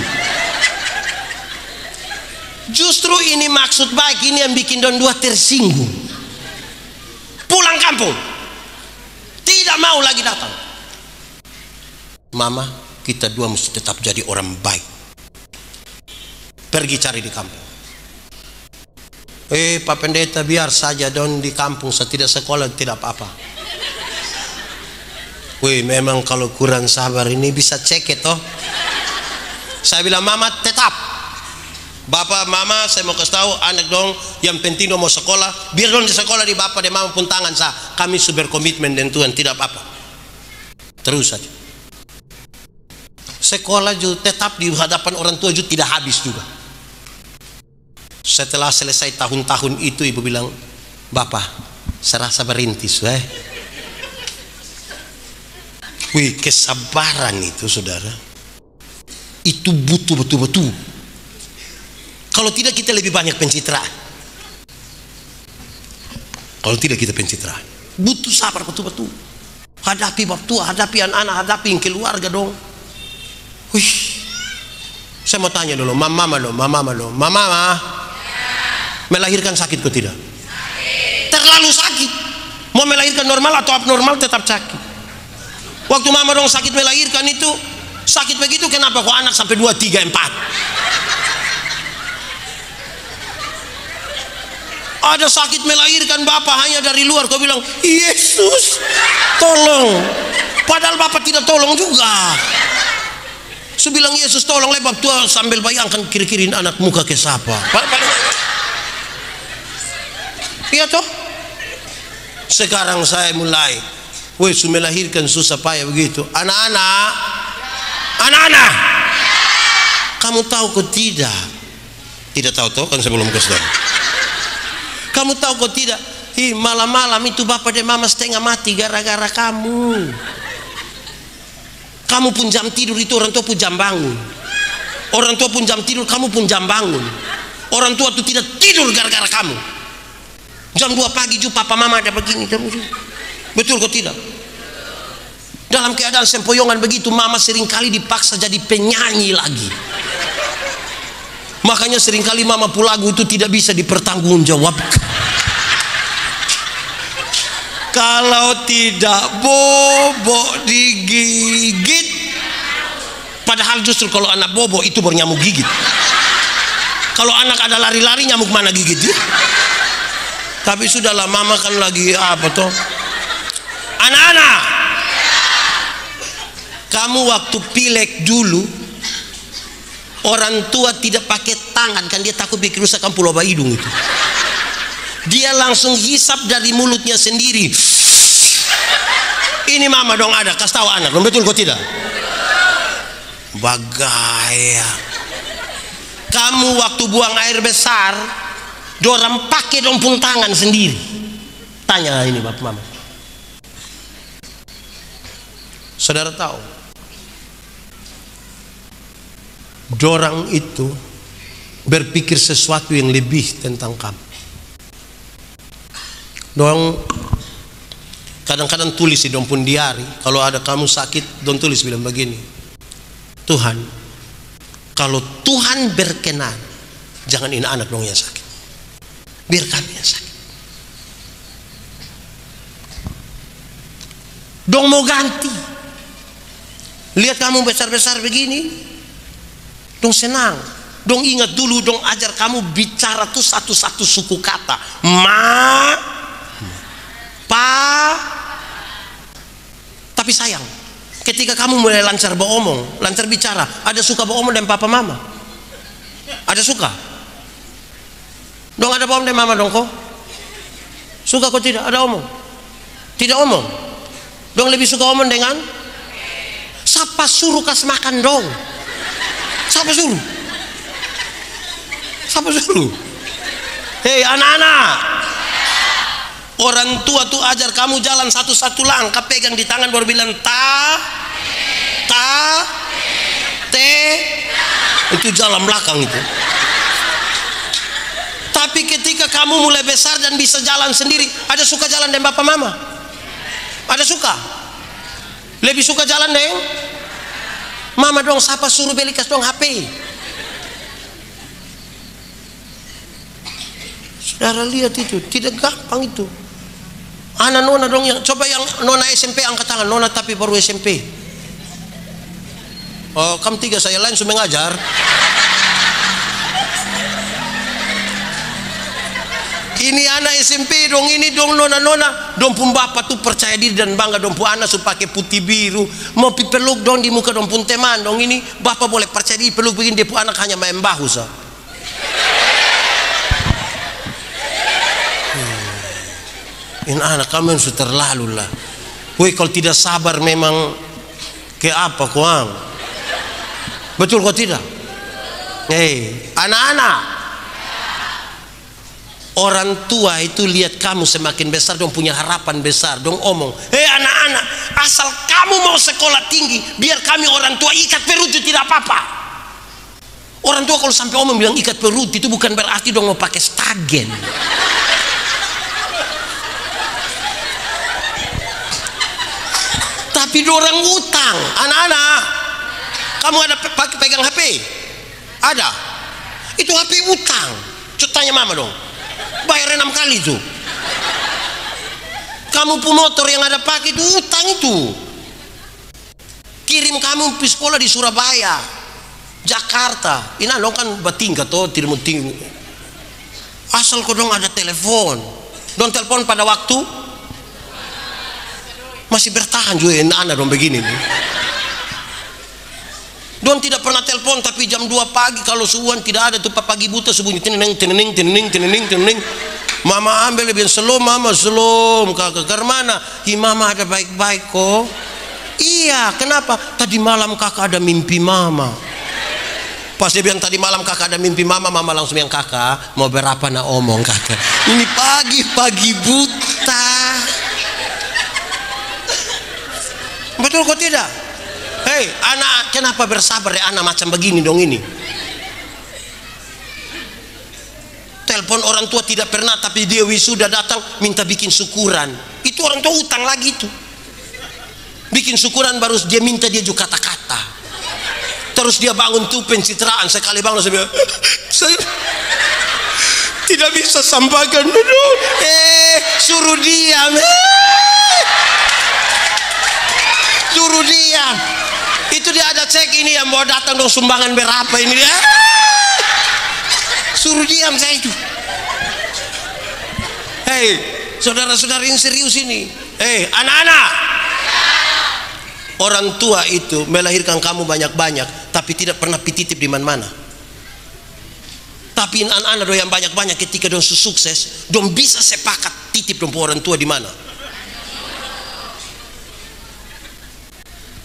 Justru ini maksud baik ini yang bikin don 2 tersinggung. Pulang kampung, tidak mau lagi datang. Mama, kita 2 mesti tetap jadi orang baik. Pergi cari di kampung. Pak pendeta, biar saja don di kampung, saya tidak sekolah tidak apa-apa. Wih, memang kalau kurang sabar ini bisa cek toh. Saya bilang, mama tetap. Bapak, mama, saya mau kasih tahu anak dong, yang penting dong mau sekolah, biar dong di sekolah di bapak dan mama pun tangan sah. Kami sudah berkomitmen dengan Tuhan, tidak apa-apa. Terus saja. Sekolah juga tetap di hadapan orang tua juga tidak habis juga. Setelah selesai tahun-tahun itu, ibu bilang, bapak, serasa berintis. Wih, kesabaran itu saudara, itu butuh betul-betul. Kalau tidak kita lebih banyak pencitraan. Kalau tidak kita pencitraan, butuh sabar betul-betul. Hadapi mertua, hadapi anak-anak, hadapi keluarga dong. Wih, saya mau tanya dulu, mama melahirkan sakit kok tidak? Terlalu sakit. Mau melahirkan normal atau abnormal tetap sakit. Waktu mama dong sakit melahirkan itu sakit begitu, kenapa kok anak sampai 2, 3, 4? Ada sakit melahirkan bapak hanya dari luar, kau bilang Yesus tolong, padahal bapak tidak tolong juga. Saya bilang Yesus tolong, lebab tua sambil bayangkan kiri-kiri anak muka ke siapa. Iya toh. Sekarang saya mulai, woi, melahirkan susah payah begitu. Anak-anak, kamu tahu kok tidak? Tidak tahu toh, kan sebelum ke saudara. Kamu tahu kok tidak? Malam-malam itu bapak dan mama setengah mati gara-gara kamu. Kamu pun jam tidur itu orang tua pun jam bangun. Orang tua pun jam tidur, kamu pun jam bangun. Orang tua itu tidak tidur gara-gara kamu. Jam 2 pagi juga papa mama ada begini. Betul kok tidak? Dalam keadaan sempoyongan begitu, mama seringkali dipaksa jadi penyanyi lagi. Makanya seringkali mama pulagu itu tidak bisa dipertanggungjawabkan. Kalau tidak bobo digigit, padahal justru kalau anak bobo itu bernyamuk gigit. Kalau anak ada lari-lari, nyamuk mana gigit dia? Tapi sudahlah, mama kan lagi apa toh? Anak-anak, kamu waktu pilek dulu, orang tua tidak pakai tangan kan, dia takut bikin rusak pulau hidung itu. Dia langsung hisap dari mulutnya sendiri. Ini mama dong ada, kasih tahu anak dong, betul kok tidak? Bagaya. Kamu waktu buang air besar, dorang pakai dong pun tangan sendiri. Tanya ini bapak mama. Saudara tahu, dorang itu berpikir sesuatu yang lebih tentang kamu. Dong kadang-kadang tulis di dong pun diari, kalau ada kamu sakit dong tulis bilang begini, Tuhan, kalau Tuhan berkenan jangan ini anak dong yang sakit, biar kami yang sakit. Dong mau ganti, lihat kamu besar-besar begini, dong senang. Dong ingat dulu, dong ajar kamu bicara tuh satu-satu suku kata, ma, pa. Tapi sayang, ketika kamu mulai lancar beromong, lancar bicara, ada suka beromong dan papa mama? Ada suka? Dong ada beromong dan mama dong kok? Suka kok tidak? Ada omong? Tidak omong? Dong lebih suka omong dengan? Siapa suruh kas makan dong? Siapa suruh? Siapa suruh? Hei anak-anak, orang tua tuh ajar kamu jalan satu-satu langkah, pegang di tangan baru bilang te, itu jalan belakang itu. Tapi ketika kamu mulai besar dan bisa jalan sendiri, ada suka jalan dengan bapak mama? Ada suka? Lebih suka jalan dengan mama dong. Siapa suruh belikas dong HP? Saudara lihat itu, tidak gampang itu. Anak nona dong yang, coba yang nona SMP angkat tangan, nona tapi baru SMP. Oh, kamu 3 saya lain sudah mengajar. Ini anak SMP dong, ini dong nona-nona, dong pun bapak tuh percaya diri dan bangga dong pun anak sudah pakai putih biru, mau peluk dong di muka dong pun teman dong, ini bapak boleh percaya diri peluk begini, dia pun anak hanya main bahu sah. Ini anak kamu yang sudah terlalu lah. Woi, kalau tidak sabar memang ke apa kuang? Betul kok tidak? Hei, anak-anak, Orang tua itu lihat kamu semakin besar, dong punya harapan besar, dong omong, hei anak-anak, asal kamu mau sekolah tinggi, biar kami orang tua ikat perut itu tidak apa-apa. Orang tua kalau sampai omong bilang ikat perut itu bukan berarti dong mau pakai stagen. Tapi dorang utang. Anak-anak, kamu ada pegang HP? Ada. Itu HP utang. Tanya mama dong, bayar 6 kali itu. Kamu pun motor yang ada pakai itu utang itu. Kirim kamu pergi sekolah di Surabaya, Jakarta. Ini dong kan bertingkat toh, tidak mau tinggi. Asal kau dong ada telepon, dong telepon pada waktu masih bertahan juga anak dong begini nih. Don tidak pernah telepon, tapi jam 2 pagi kalau subuhan tidak ada tuh pagi buta sebunyi teneng teneng teneng teneng teneng. Mama ambil lebih slow, mama slow, kakak ke mana? Hi mama ada baik-baik kok. Iya, kenapa? Tadi malam kakak ada mimpi mama. Pas dia bilang tadi malam kakak ada mimpi mama, mama langsung yang kakak mau berapa nak omong kakak. Ini pagi-pagi buta. Betul kok tidak? Hei anak, kenapa bersabar ya anak macam begini dong ini? Telepon orang tua tidak pernah, tapi dia wisuda datang minta bikin syukuran. Itu orang tua utang lagi itu. Bikin syukuran baru dia minta dia juga kata-kata. Terus dia bangun tuh pencitraan, sekali bangun saya bilang, saya tidak bisa sampaikan dulu. Suruh diam. Suruh diam. Itu dia ada cek ini yang mau datang dong sumbangan berapa ini dia. Suruh diam saya itu. Hei saudara-saudara yang serius ini. Hei anak-anak, orang tua itu melahirkan kamu banyak-banyak, tapi tidak pernah pititip di mana-mana. Tapi anak-anak dong yang banyak-banyak ketika dong sukses, dong bisa sepakat titip dong orang tua di mana.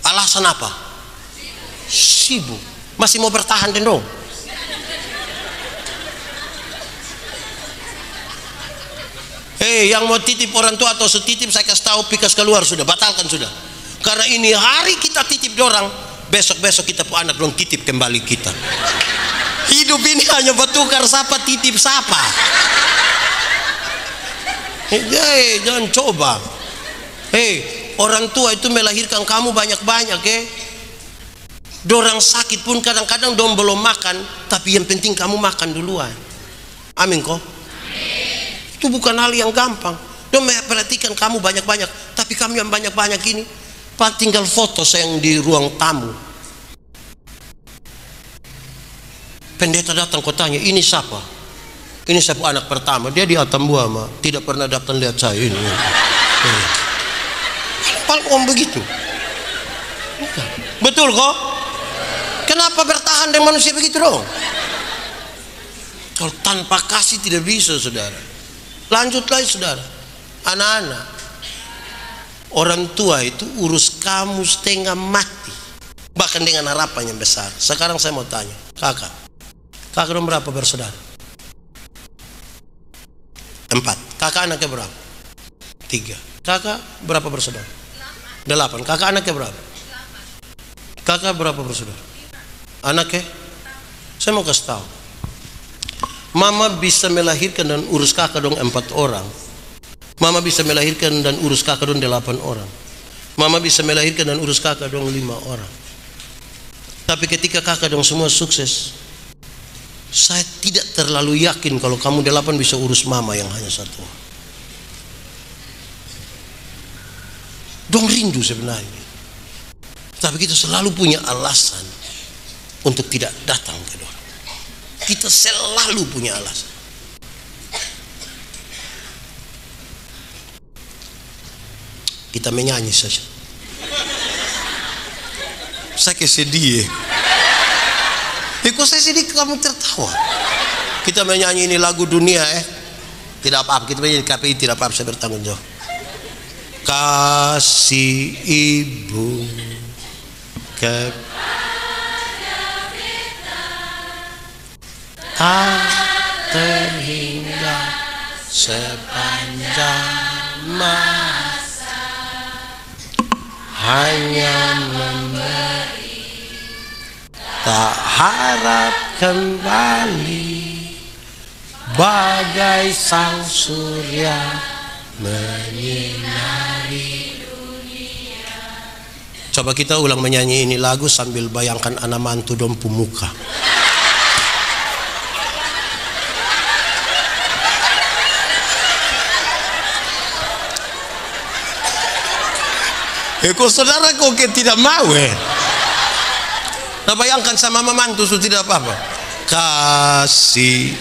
Alasan apa? Sibuk, masih mau bertahan dong. Hei yang mau titip orang tua atau setitip saya kasih tahu pikas keluar sudah, batalkan sudah. Karena ini hari kita titip dorang, besok-besok kita pun anak dong titip kembali kita. Hidup ini hanya bertukar siapa titip siapa. Hei jangan coba. Hei orang tua itu melahirkan kamu banyak-banyak Dorang sakit pun kadang-kadang dong belum makan, tapi yang penting kamu makan duluan. Amin kok. Itu bukan hal yang gampang. Dong perhatikan kamu banyak-banyak, tapi kami yang banyak-banyak ini tinggal foto sayang di ruang tamu. Pendeta datang kotanya, ini siapa? Ini siapa anak pertama? Dia di Atambua mah, tidak pernah datang lihat saya ini. Paling begitu. Betul kok? Kenapa bertahan dengan manusia begitu dong? Kalau tanpa kasih tidak bisa saudara. Lanjut lagi saudara. Anak-anak, orang tua itu urus kamu setengah mati, bahkan dengan harapan yang besar. Sekarang saya mau tanya, kakak dong berapa bersaudara? 4. Kakak anaknya berapa? 3. Kakak berapa bersaudara? 8. Kakak anaknya berapa? Kakak berapa bersaudara? Anaknya? Saya mau kasih tahu, mama bisa melahirkan dan urus kakak dong 4 orang. Mama bisa melahirkan dan urus kakak dong 8 orang. Mama bisa melahirkan dan urus kakak dong 5 orang. Tapi ketika kakak dong semua sukses, saya tidak terlalu yakin kalau kamu 8 bisa urus mama yang hanya 1. Dong rindu sebenarnya, tapi kita selalu punya alasan untuk tidak datang ke dorang. Kita selalu punya alasan. Kita menyanyi saja. Saya kesedih. Kok saya sedih kamu tertawa? Kita menyanyi ini lagu dunia tidak apa-apa. Kita menyanyi KPI tidak apa-apa, saya bertanggung jawab. Kasih ibu tak terhingga sepanjang masa, hanya memberi, tak harap kembali, bagai sang surya menyinari dunia. Coba kita ulang menyanyi ini lagu sambil bayangkan anak mantu dompu muka. Kok saudara kok tidak mau Nah bayangkan sama memantu itu tidak apa-apa. Kasih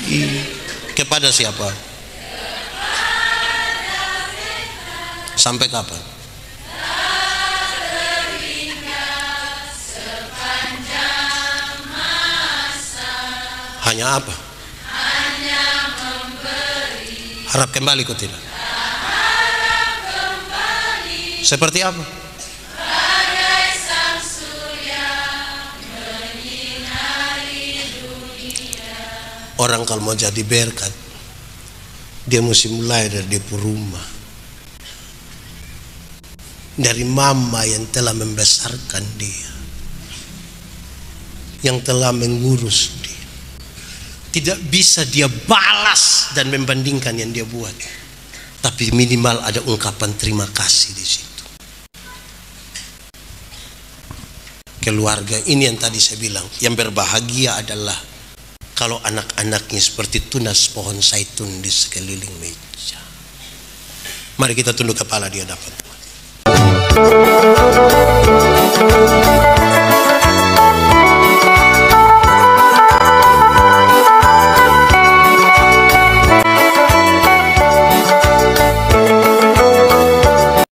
kepada siapa? Sampai kapan? Hanya apa? Hanya memberi. Harap kembali kok tidak? Harap kembali. Seperti apa? Bagai sang surya menyinari dunia. Orang kalau mau jadi berkat, dia mesti mulai dari rumah, dari mama yang telah membesarkan dia, yang telah mengurus dia. Tidak bisa dia balas dan membandingkan yang dia buat, tapi minimal ada ungkapan terima kasih di situ. Keluarga ini yang tadi saya bilang, yang berbahagia adalah kalau anak-anaknya seperti tunas pohon zaitun di sekeliling meja. Mari kita tunduk kepala di hadapan Tuhan.